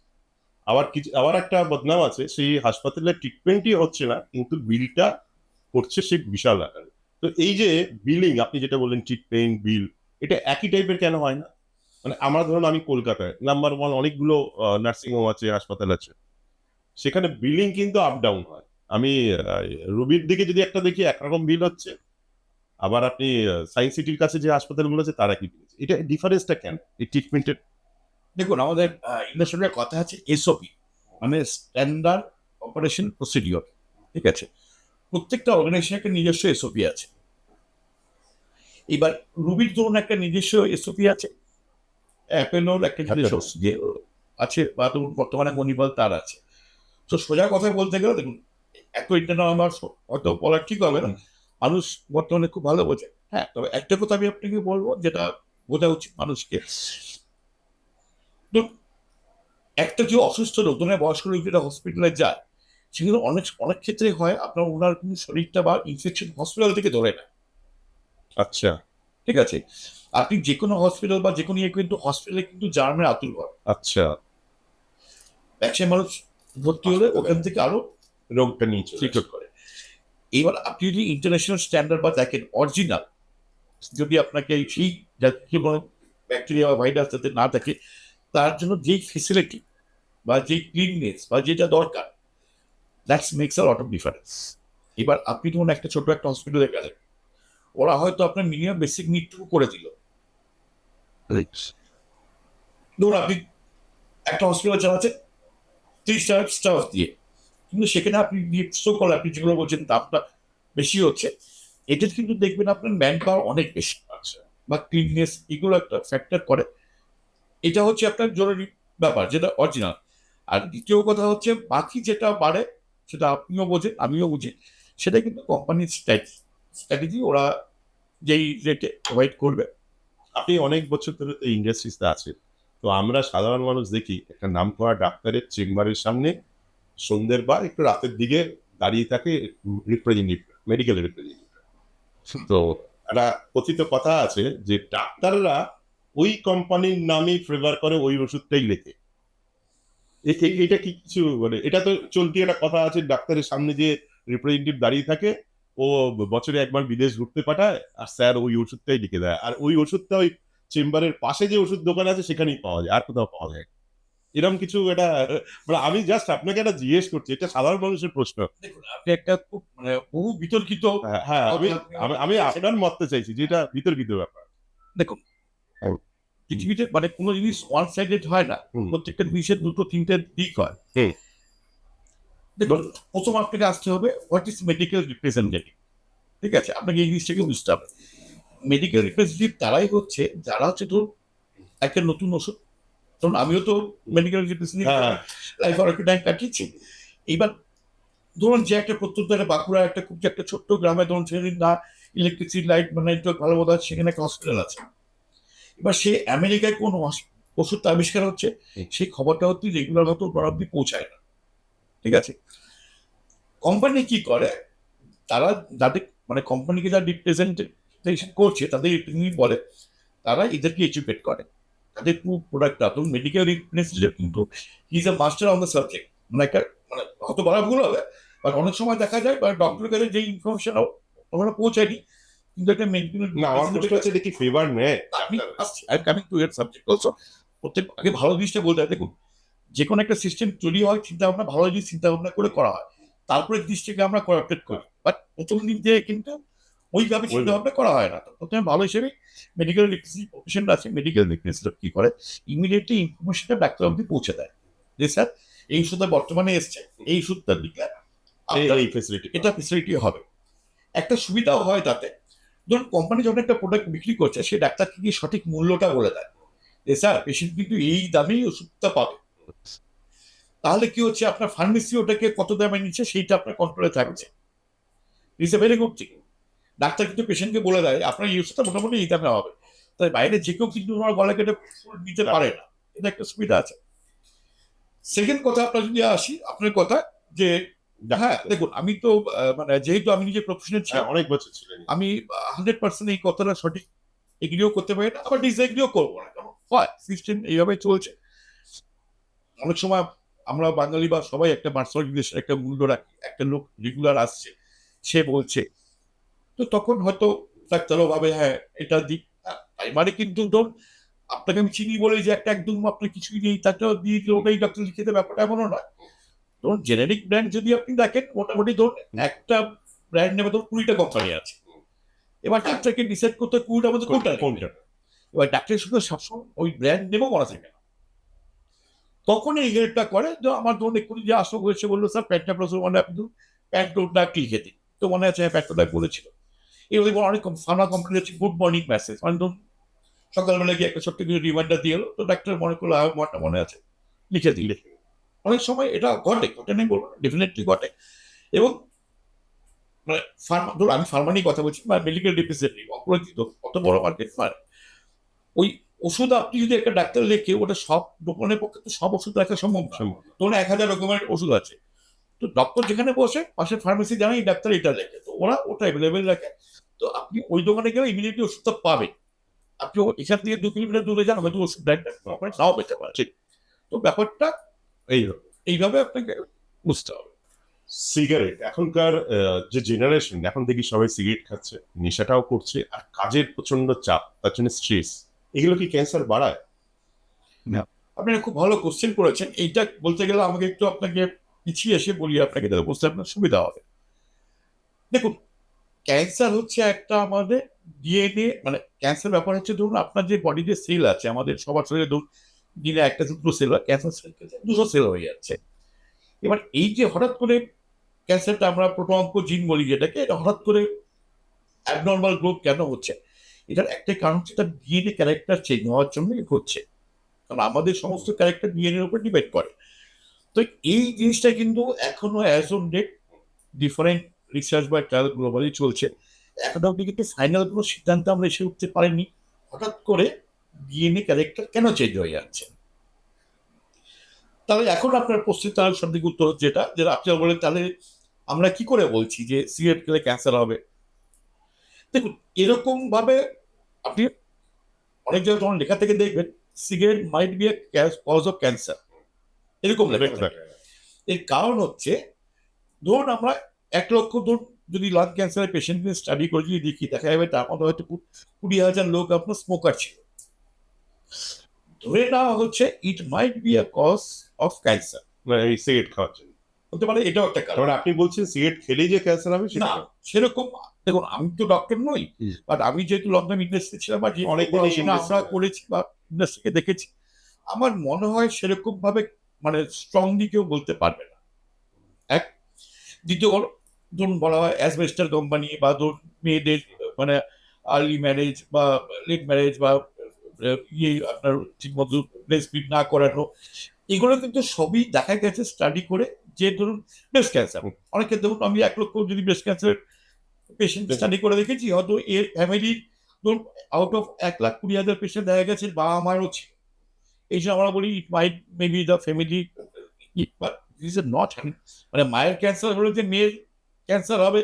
আবার একটা বদনাম আছে, সেই হাসপাতালের ট্রিটমেন্টই হচ্ছে না, কিন্তু বিলটা করছে সে বিশাল আকারে। তো এই যে বিলিং আপনি যেটা বললেন, ট্রিটমেন্ট বিল, এটা একই টাইপের কেন হয় না? মানে আমার ধরুন আমি কলকাতায় নাম্বার 1 অনেকগুলো নার্সিং হোম আছে, হাসপাতাল আছে, সেখানে বিলিং কিন্তু আপ ডাউন হয়। আমি রুবির দিকে যদি একটা দেখি একরকম বিল হচ্ছে, আবার আপনি সায়েন্স সিটির কাছে যে হাসপাতালগুলো আছে তারা কি দিচ্ছে, এটা ডিফারেন্সটা কেন এই ট্রিটমেন্টের? দেখুন আমাদের ইন্ডাস্ট্রিয়াল কথা আছে এসওপি, মানে স্ট্যান্ডার্ড অপারেশন প্রসিডিওর। ঠিক আছে, প্রত্যেকটা অর্গানাইজেশনের একটা নিজস্ব এসওপি আছে। এবার রুবির ধরুন একটা নিজস্ব এসওপি আছে, অ্যাপেলোর একটা নিজস্ব যে আছে, বা ধরুন বর্তমানে মনিবল তার আছে। তো সোজা কথা বলতে গেলে দেখুন, এত ইন্টারনাল আমার হয়তো বলা ঠিক হবে না, মানুষ বর্তমানে খুব ভালো বোঝে। হ্যাঁ, তবে একটা কথা আমি আপনাকে বলবো যেটা বোঝা উচিত মানুষকে, ধরুন, একটা যে অসুস্থ লোক, ধরুন বয়স্ক লোক যেটা হসপিটালে যায়, সেগুলো অনেক অনেক ক্ষেত্রে হয় আপনার ওনার কিন্তু শরীরটা বা ইনফেকশন হসপিটাল থেকে ধরে না। আচ্ছা ঠিক আছে, আপনি যে কোনো হসপিটাল বা যে কোনো ইয়ে কিন্তু হসপিটালে কিন্তু জার্মের আতুর হয়। আচ্ছা, একসাথে মানুষ ভর্তি হলে ওখান থেকে আরো রোগটা নিয়ে চলে ট্রিটমেন্ট করে। এবার আপনি যদি ইন্টারন্যাশনাল স্ট্যান্ডার্ড বা দেখেন অরিজিনাল, যদি আপনাকে সেই কোনো ব্যাকটেরিয়া বা ভাইরাস যাতে না থাকে, তার জন্য যেই ফেসিলিটি বা যেই ক্লিননেস বা যেটা দরকার, that's makes a lot of difference. এবার আপনি ধরুন একটা ছোট একটা হসপিটালে গেলেন, ওরা হয়তো আপনার মিনিমাম বেসিক নিডটুকু করে দিল। ধরুন আপনি একটা হসপিটাল চালাচ্ছেন 30 টাকা স্টাফ দিয়ে, কিন্তু সেখানে আপনি আপনি যেগুলো বলছেন দামটা বেশি হচ্ছে, এটা কিন্তু দেখবেন আপনার ম্যান পাওয়ার অনেক বেশি আছে, বা ক্লিননেস, এগুলো একটা ফ্যাক্টর করে। এটা হচ্ছে আপনার জরুরি ব্যাপার, যেটা অরিজিনাল। আর দ্বিতীয় কথা হচ্ছে বাকি যেটা বাড়ে, সেটা আপনিও বোঝেন আমিও বুঝি, সেটা কিন্তু কোম্পানির স্ট্র্যাটেজি, ওরা যেই রেটে প্রোভাইড করবে। আপনি অনেক বছর ধরে এই ইন্ডাস্ট্রিতে আছেন, তো আমরা সাধারণ মানুষ দেখি একটা নামকরা ডাক্তারের চেম্বারের সামনে সন্ধ্যের বা একটু রাতের দিকে দাঁড়িয়ে থাকে রিপ্রেজেন্টেটিভ, মেডিকেল রিপ্রেজেন্টেটিভ। তো একটা কথিত কথা আছে যে ডাক্তাররা ওই কোম্পানির নামই ফেভার করে, ওই ওষুধটাই লেখে। এটা কি কিছু, মানে এটা তো চলতি একটা কথা আছে, ডাক্তারের সামনে যে রিপ্রেজেন্টেটিভ দাঁড়িয়ে থাকে, ও বছরে একবার বিদেশ ঘুরতে পাঠায়, আর স্যার ওই ওষুধটাই লিখে দেয়, আর ওই ওষুধটা ওই চেম্বারের পাশে যে ওষুধ দোকান আছে সেখানেই পাওয়া যায়, আর কোথাও পাওয়া যায় না। এরকম কিছু এটা, মানে আমি জাস্ট আপনাকে একটা জিজ্ঞেস করছি, এটা সাধারণ মানুষের প্রশ্ন। দেখুন আপনি একটা খুব মানে বহু বিতর্কিত, হ্যাঁ, আমি আপনার মতটা চাইছি, যেটা বিতর্কিত ব্যাপার। দেখুন পৃথিবীতে মানে কোনো জিনিস ওয়ান সাইডেড হয় না, প্রত্যেকটা জিনিসের 2-3টে দিক হয়। দেখুন প্রথম আপনাকে আসতে হবে হোয়াট ইজ মেডিকেল রিপ্রেজেন্টেটিভ। ঠিক আছে, আপনাকে এই জিনিসটাকে বুঝতে হবে। মেডিকেল রিপ্রেজেন্টেটিভ তারাই হচ্ছে যারা হচ্ছে ধরুন একটা নতুন ওষুধ, ধরুন আমিও তো মেডিকেল রিপ্রেজেন্টেটিভ লাইফ আর একটা টাইম কাটিয়েছি। এইবার ধরুন যে একটা প্রত্যন্ত একটা বাঁকুড়া একটা খুব যে একটা ছোট্ট গ্রামে, ধরুন সেদিন না ইলেকট্রিসিটি লাইট মানে একটু ভালো বোধ হয়, সেখানে একটা হসপিটাল আছে। এবার সে আমেরিকায় কোন ওষুধটা আবিষ্কার হচ্ছে, সেই খবরটা হচ্ছে রেগুলার মতো অব্দি পৌঁছায় না। ঠিক আছে, কোম্পানি কি করে, তারা যাদের মানে কোম্পানিকে যারা রিপ্রেজেন্টেশন করছে তাদের বলে, তারা এদেরকে এডুকেট করে, তাদের পুরো প্রোডাক্টটা ধরুন মেডিকেল রিপ্রেজেন্টেটিভ কিন্তু he is a master on the subject. মানে একটা মানে হয়তো বলা ভুল হবে, বাট অনেক সময় দেখা যায় বা ডক্টরের কাছে যে ইনফরমেশন ওখানে পৌঁছায়নি, কিন্তু একটা মেডিকেল না, আমার প্রশ্ন হচ্ছে এটা কি ফেভার নেয়? আমি আসছি, I am coming to year subject also. প্রত্যেক আগে ভালো জিনিসটা বলতে হয়। দেখুন যে কোনো একটা সিস্টেম তৈরি হয় চিন্তা ভাবনা ভালো যদি চিন্তা ভাবনা করে করা হয়, তারপরে দৃষ্টিকে আমরা করাপ্টেড করি, বাট প্রথম দিক দিয়ে কিন্তু ওইভাবে চিন্তা ভাবনা করা হয় না। তো প্রথমে ভালো হিসেবে মেডিকেল লিটারেসি প্রফেশন আছে, মেডিকেল লিটারেসি কি করে ইমিডিয়েটলি ইনফরমেশনটা ডাক্তার অব্দি পৌঁছে দেয় যে স্যার এই ওষুধটা বর্তমানে এসছে, এই ওষুধটা দিলে এই ফেসিলিটি এটা ফেসিলিটি হবে। একটা সুবিধাও হয় তাতে, ধরুন কোম্পানি যখন একটা প্রোডাক্ট বিক্রি করছে সে ডাক্তারকে গিয়ে সঠিক মূল্যটা বলে দেয় যে স্যার পেশেন্ট কিন্তু এই দামেই ওষুধটা পাবে। তাহলে কি হচ্ছে, আপনার ফার্মেসি ওটাকে কত দামে নিচ্ছে সেইটা আপনার কন্ট্রোলে থাকছে। It's a very good thing. Doctor কিন্তু পেশেন্টকে বলে দেয় আপনার এই ওষুধটা মোটামুটি এই দামে হবে, তাই বাইরে যে কেউ কিন্তু তোমার গলা কেটে নিতে পারে না, এটা একটা সুবিধা আছে। সেকেন্ড কথা আপনার যদি আসি আপনার কথা যে হ্যাঁ দেখুন আমি তো মানে যেহেতু আমি নিজে প্রফেশনাল ছিলাম, অনেক বছর ছিলেন। আমি 100% এই কথাটা সঠিক এগ্রিও করতে পারি না, আবার ডিসএগ্রিও করবো না, কারণ হয় সিস্টেম এইভাবে চলছে। অনেক সময় আমরা বাঙালি বা সবাই একটা মার্শাল দেশের একটা মূল্য রাখি, একটা লোক রেগুলার আসছে সে বলছে, তো তখন হয়তো ডাক্তারও ভাবে হ্যাঁ এটা দিক। তাই মানে কিন্তু ধর আপনাকে আমি চিনি বলে যে একটা একদম আপনার কিছুই নেই তাকেও দিয়ে দিলে ওটাই ডাক্তার লিখে দেবে, ব্যাপারটা এমনও নয়। ধরুন জেনেরিক ব্র্যান্ড যদি আপনি দেখেন মোটামুটি ধরুন একটা ব্র্যান্ড নেবে ধরুন 20টা কোম্পানি আছে, এবার ডাক্তারকে ডিসাইড করতে 20টার মধ্যে কোনটা কোনটা? এবার ডাক্তারের সঙ্গে সবসময় ওই ব্র্যান্ড নেবো মনে থাকে না, তখন এই হেল্পটা করে যে আমার ধরুন এক্ষুনি যে আসক হয়েছে বললো স্যার প্যান্টটা প্রচুর মানে আপনি প্যান্টোটা লিখে দিন, তো মনে আছে হ্যাঁ প্যান্টোটা বলেছিল। এবার অনেক ফার্মা কোম্পানি হচ্ছে গুড মর্নিং মেসেজ, মানে ধরুন সকালবেলা গিয়ে একটা ছোট্ট কিছু রিমাইন্ডার দিয়ে এলো, তো ডাক্তার মনে করলো আমারটা মনে আছে লিখে দিলে। অনেক সময় এটা ঘটে, ঘটে নেই বলবো, ডেফিনেটলি ঘটে। এবং মানে ধরুন আমি ফার্মা নিয়ে কথা বলছি বা মেডিকেল রিপ্রেজেন্টেটিভ অপরাজিত কত বড় মার্কেট, মানে ওই ওষুধ আপনি যদি একটা ডাক্তার লেখে ওটা সব দোকানের পক্ষে তো সব ওষুধ রাখা সম্ভব না, ধরুন 1000 রকমের ওষুধ আছে, তো ডক্টর যেখানে বসে পাশে ফার্মেসি জানে এই ডাক্তার এটা লেখে, তো ওরা ওটা অ্যাভেলেবেল রাখে, তো আপনি ওই দোকানে গেলে ইমিডিয়েটলি ওষুধটা পাবেন। আপনি এখান থেকে 2 কিলোমিটার দূরে যান হয়তো ওষুধ ব্র্যান্ডটা নাও পেতে পারে, ঠিক। তো ব্যাপারটা এইভাবে আপনাকে বুঝতে হবে। সিগারেট এখনকার যে জেনারেশন, এখন দেখি সবাই সিগারেট খাচ্ছে, নেশাটাও করছে, আর কাজের প্রচন্ড চাপ, তার জন্য স্ট্রেস, এগুলো কি ক্যান্সার বাড়ায়? আপনি খুব ভালো কোশ্চেন করেছেন। এইটা বলতে গেলে আমাকে একটু আপনাকে পিছিয়ে এসে বলি আপনাকে, তাহলে বুঝতে আপনার সুবিধা হবে। দেখুন ক্যান্সার হচ্ছে একটা আমাদের ডিএনএ, মানে ক্যান্সার ব্যাপার হচ্ছে ধরুন আপনার যে বডিতে সেল আছে আমাদের সবার শরীরে ধরুন দিনে একটা দুটো সেল হয়, ক্যান্সার সেল 200 সেল হয়ে যাচ্ছে। এবার এই যে হঠাৎ করে ক্যান্সারটা আমরা প্রোটোঅঙ্ক জিন বলি যেটাকে, এটা হঠাৎ করে অ্যাবনর্মাল গ্রোথ কেন হচ্ছে, এটার একটাই কারণ হচ্ছে তার ডিএনএ ক্যারেক্টার চেঞ্জ হওয়ার জন্যই হচ্ছে, কারণ আমাদের সমস্ত ক্যারেক্টার ডিএনএর উপর ডিপেন্ড করে। তো এই জিনিসটা কিন্তু এখনো as on date different research বা ট্রায়াল গ্লোবালি চলছে, এখন অব্দি কিন্তু ফাইনাল কোনো সিদ্ধান্ত আমরা এসে উঠতে পারিনি হঠাৎ করে ডিএনএ ক্যারেক্টার কেন চেঞ্জ হয়ে যাচ্ছে। তাহলে এখন আপনার প্রশ্ন তার সঠিক উত্তর যেটা যেটা আপনি বলেন, তাহলে আমরা কি করে বলছি যে সিগারেট খেলে ক্যান্সার হবে। দেখুন এরকম ভাবে আপনি অনেক জায়গায় যখন লেখা থেকে দেখবেন cigarette might be a cause of cancer, এরকম লেখা থাকে। এর কারণ হচ্ছে ধরুন আমরা 1 লক্ষ ধরুন যদি লাং ক্যান্সারের পেশেন্টকে স্টাডি করে যদি দেখি দেখা যাবে তার মধ্যে হয়তো 20,000 লোক আপনার স্মোকার ছিল, ধরে নেওয়া হচ্ছে it might be a cause of cancer, এই সিগারেট খাওয়ার জন্য হতে পারে এটাও একটা কারণ। তারপরে আপনি বলছেন সিগারেট খেলেই যে ক্যান্সার হবে না সেটা? সেরকম দেখুন আমি তো ডক্টর নই, বাট আমি যেহেতু লন্ডন ইন্ডাস্ট্রি ছিলাম বা যে অনেক আমরা করেছি বা ইন্ডাস্ট্রিকে দেখেছি, আমার মনে হয় সেরকম ভাবে মানে স্ট্রংলি কেউ বলতে পারবে না। এক, দ্বিতীয় ধরুন বলা হয় অ্যাসবেস্টার কোম্পানি বা ধরুন মেয়েদের মানে আর্লি ম্যারেজ বা লেট ম্যারেজ বা ইয়ে আপনার ঠিকমতো ব্রেস্ট ফিড না করানো, এগুলো কিন্তু সবই দেখা গেছে স্টাডি করে যে ধরুন ব্রেস্ট ক্যান্সার অনেকে ধরুন আমি 1 লক্ষ যদি ব্রেস্ট ক্যান্সার পেশেন্ট স্টাডি করে দেখেছি, হয়তো এর ফ্যামিলির ধরুন আউট অফ 1,20,000 পেশেন্ট দেখা গেছে বাবা মায়েরও ছিল। এই জন্য আমরা বলি it might maybe the family, this is not, মানে মায়ের ক্যান্সার হলে যে মেয়ের ক্যান্সার হবে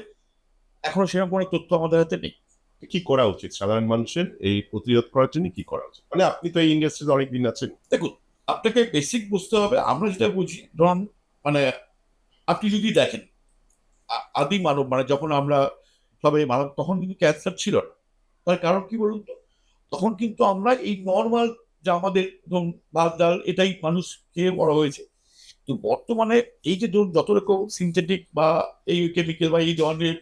এখনো সেরকম কোনো তথ্য আমাদের হাতে নেই। কি করা উচিত সাধারণ মানুষের এই প্রতিরোধ করার জন্য? কি করা উচিত, মানে আপনি তো এই ইন্ডাস্ট্রিতে অনেকদিন আছেন। দেখুন আপনাকে বেসিক বুঝতে হবে, আমরা যেটা বুঝি ধরুন মানে আপনি যদি দেখেন আদি মানব মানে যখন আমরা সবাই মানব তখন কিন্তু ক্যান্সার ছিল না, তার কারণ কি বলুন তো, তখন কিন্তু আমরা এই নর্মাল যা আমাদের ধরুন ভাত ডাল এটাই মানুষ খেয়ে বড় হয়েছে। তো বর্তমানে এই যে ধরুন যত রকম সিনথেটিক বা এই কেমিক্যাল বা এই ধরনের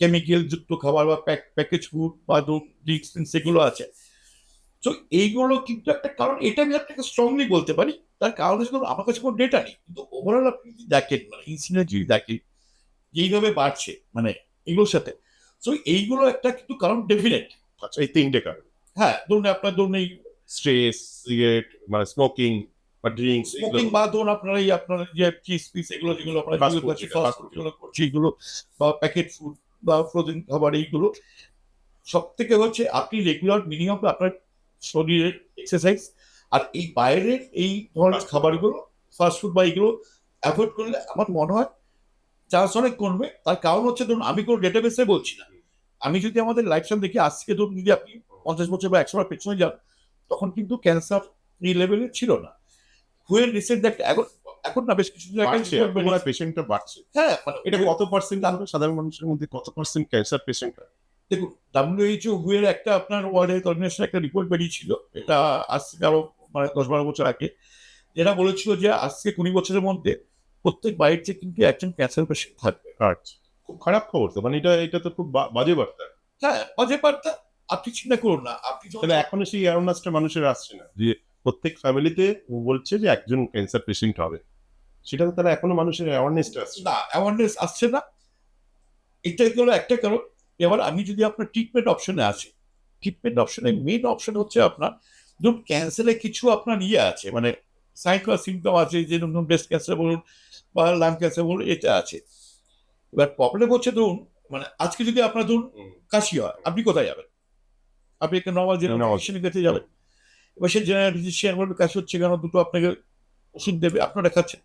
কেমিক্যাল যুক্ত খাবার বা প্যাকেজ ফুড বা ধরুন ড্রিঙ্কস সেগুলো আছে, তো এইগুলো কিন্তু একটা কারণ, এটা আমি আপনাকে স্ট্রংলি বলতে পারি। তার কারণ হচ্ছে ধরুন আমার কাছে কোনো ডেটা নেই, কিন্তু ওভারঅল আপনি যদি দেখেন মানে ইনসিডেন্ট যদি দেখেন যেইভাবে বাড়ছে মানে এগুলোর সাথে, তো এইগুলো একটা কিন্তু কারণ ডেফিনেট। আচ্ছা, এই তিনটে কারণ, হ্যাঁ ধরুন আপনার ধরুন এই স্ট্রেস, সিগারেট মানে স্মোকিং বা ড্রিঙ্কস, স্মোকিং বা ধরুন আপনার এই আপনার যে চিজ পিস এগুলো যেগুলো আপনার Fast যেগুলো food আছে, যেটা, fast fast food food। যেগুলো করছি এগুলো বা প্যাকেট ফুড বা ফ্রোজেন খাবার, এইগুলো সব থেকে হচ্ছে আপনি রেগুলার মিনিমাম আপনার শরীরের এক্সারসাইজ আর এই বাইরের এই ধরনের Fast food। খাবারগুলো ফাস্টফুড বা এইগুলো অ্যাভয়েড করলে আমার মনে হয় চান্স অনেক কমবে। তার কারণ হচ্ছে ধরুন আমি কোনো ডেটাবেসে বলছি না, আমি যদি আমাদের লাইফস্টাইল দেখি আজকে ধরুন যদি আপনি 50 বছর বা 100 বছর পেছনে যান, তখন কিন্তু ক্যান্সার এই লেভেলে ছিল না। হুয়ের রিসেন্ট একটা এখন এখন না বেশ কিছু বাড়ছে, এখন মনে হয় পেশেন্টটা বাড়ছে। হ্যাঁ মানে এটা কত পার্সেন্ট হবে সাধারণ মানুষের মধ্যে, কত পার্সেন্ট ক্যান্সার পেশেন্ট? দেখুন WHO হুয়ের একটা আপনার ওয়ার্ল্ড হেলথ অর্গানাইজেশন একটা রিপোর্ট বেরিয়েছিল, এটা আজ থেকে আরো মানে 10-12 বছর আগে, যেটা বলেছিল যে আজকে 20 বছরের মধ্যে প্রত্যেক বাড়িতে কিন্তু একজন ক্যান্সার পেশেন্ট থাকবে। আচ্ছা, খুব খারাপ খবর তো, মানে এটা তো খুব বাজে বার্তা। হ্যাঁ অজয় পার্থা, আপনি চিন্তা করুন না, আপনি তাহলে এখনো সেই অ্যাওয়ারনেসটা মানুষের আসছে না যে প্রত্যেক ফ্যামিলিতে বলছে যে একজন ক্যান্সার পেশেন্ট হবে, সেটা তো তারা এখনো মানুষের অ্যাওয়ারনেসটা আসছে না। না অ্যাওয়ারনেস আসছে না, এটাই হলো একটা কারণ। এবার আমি যদি আপনার ট্রিটমেন্ট অপশনে আসি, ট্রিটমেন্ট অপশনে মেইন অপশন হচ্ছে আপনার ধরুন ক্যান্সারে কিছু আপনার ইয়ে আছে মানে সাইন বা সিমটম আছে, যে ধরুন ব্রেস্ট ক্যান্সার বলুন বা লাং ক্যান্সার বলুন, এটা আছে। এবার প্রবলেম হচ্ছে ধরুন মানে আজকে যদি আপনার ধরুন কাশি হয়, আপনি কোথায় যাবেন? আপনি একটা নর্মাল জেনারেল ফিজিশিয়ানের কাছে যাবেন। এবার সেই জেনারেল ফিজিশিয়ান বলবে কাশি হচ্ছে কেন, দুটো আপনাকে ওষুধ দেবে, আপনারা খাচ্ছেন।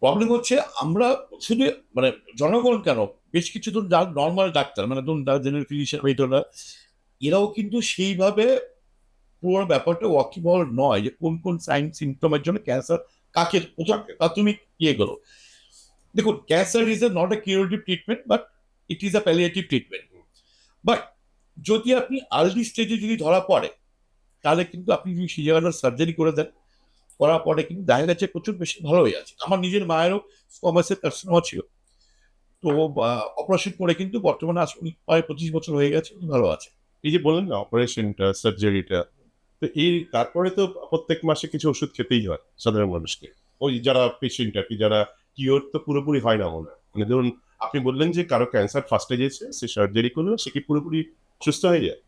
প্রবলেম হচ্ছে আমরা শুধু মানে জনগণ কেন, বেশ কিছু ধরুন যারা নর্মাল ডাক্তার মানে ধরুন জেনারেল ফিজিশিয়ান এইটা, এরাও কিন্তু সেইভাবে পুরো ব্যাপারটা ওয়াকিবহল নয় যে কোন কোন সাইন সিমটমের জন্য ক্যান্সার কাকে প্রথম প্রাথমিক ইয়েগুলো। দেখুন cancer is a not a curative treatment but it is a palliative treatment. But যদি আপনি আর্লি স্টেজে যদি ধরা পড়ে, তাহলে কিন্তু আপনি যদি সেই জায়গাটা সার্জারি করে দেন, করার পরে কিন্তু দেখা যাচ্ছে প্রচুর বেশি ভালো হয়ে আছে। আমার নিজের মায়েরও কমার্সের কার্সিনোমা ছিল, তো অপারেশন করে কিন্তু বর্তমানে আজ উনি প্রায় 25 বছর হয়ে গেছে, উনি ভালো আছে। এই যে বললেন না অপারেশনটা, সার্জারিটা, তো এই তারপরে তো প্রত্যেক মাসে কিছু ওষুধ খেতেই হয় সাধারণ মানুষকে, ওই যারা পেশেন্ট আর কি, যারা কিওর তো পুরোপুরি হয় না মনে হয়। মানে ধরুন আপনি বললেন যে কারো ক্যান্সার ফার্স্টে গেছে, সে সার্জারি করলো, সে কি পুরোপুরি সুস্থ হয়ে যায়,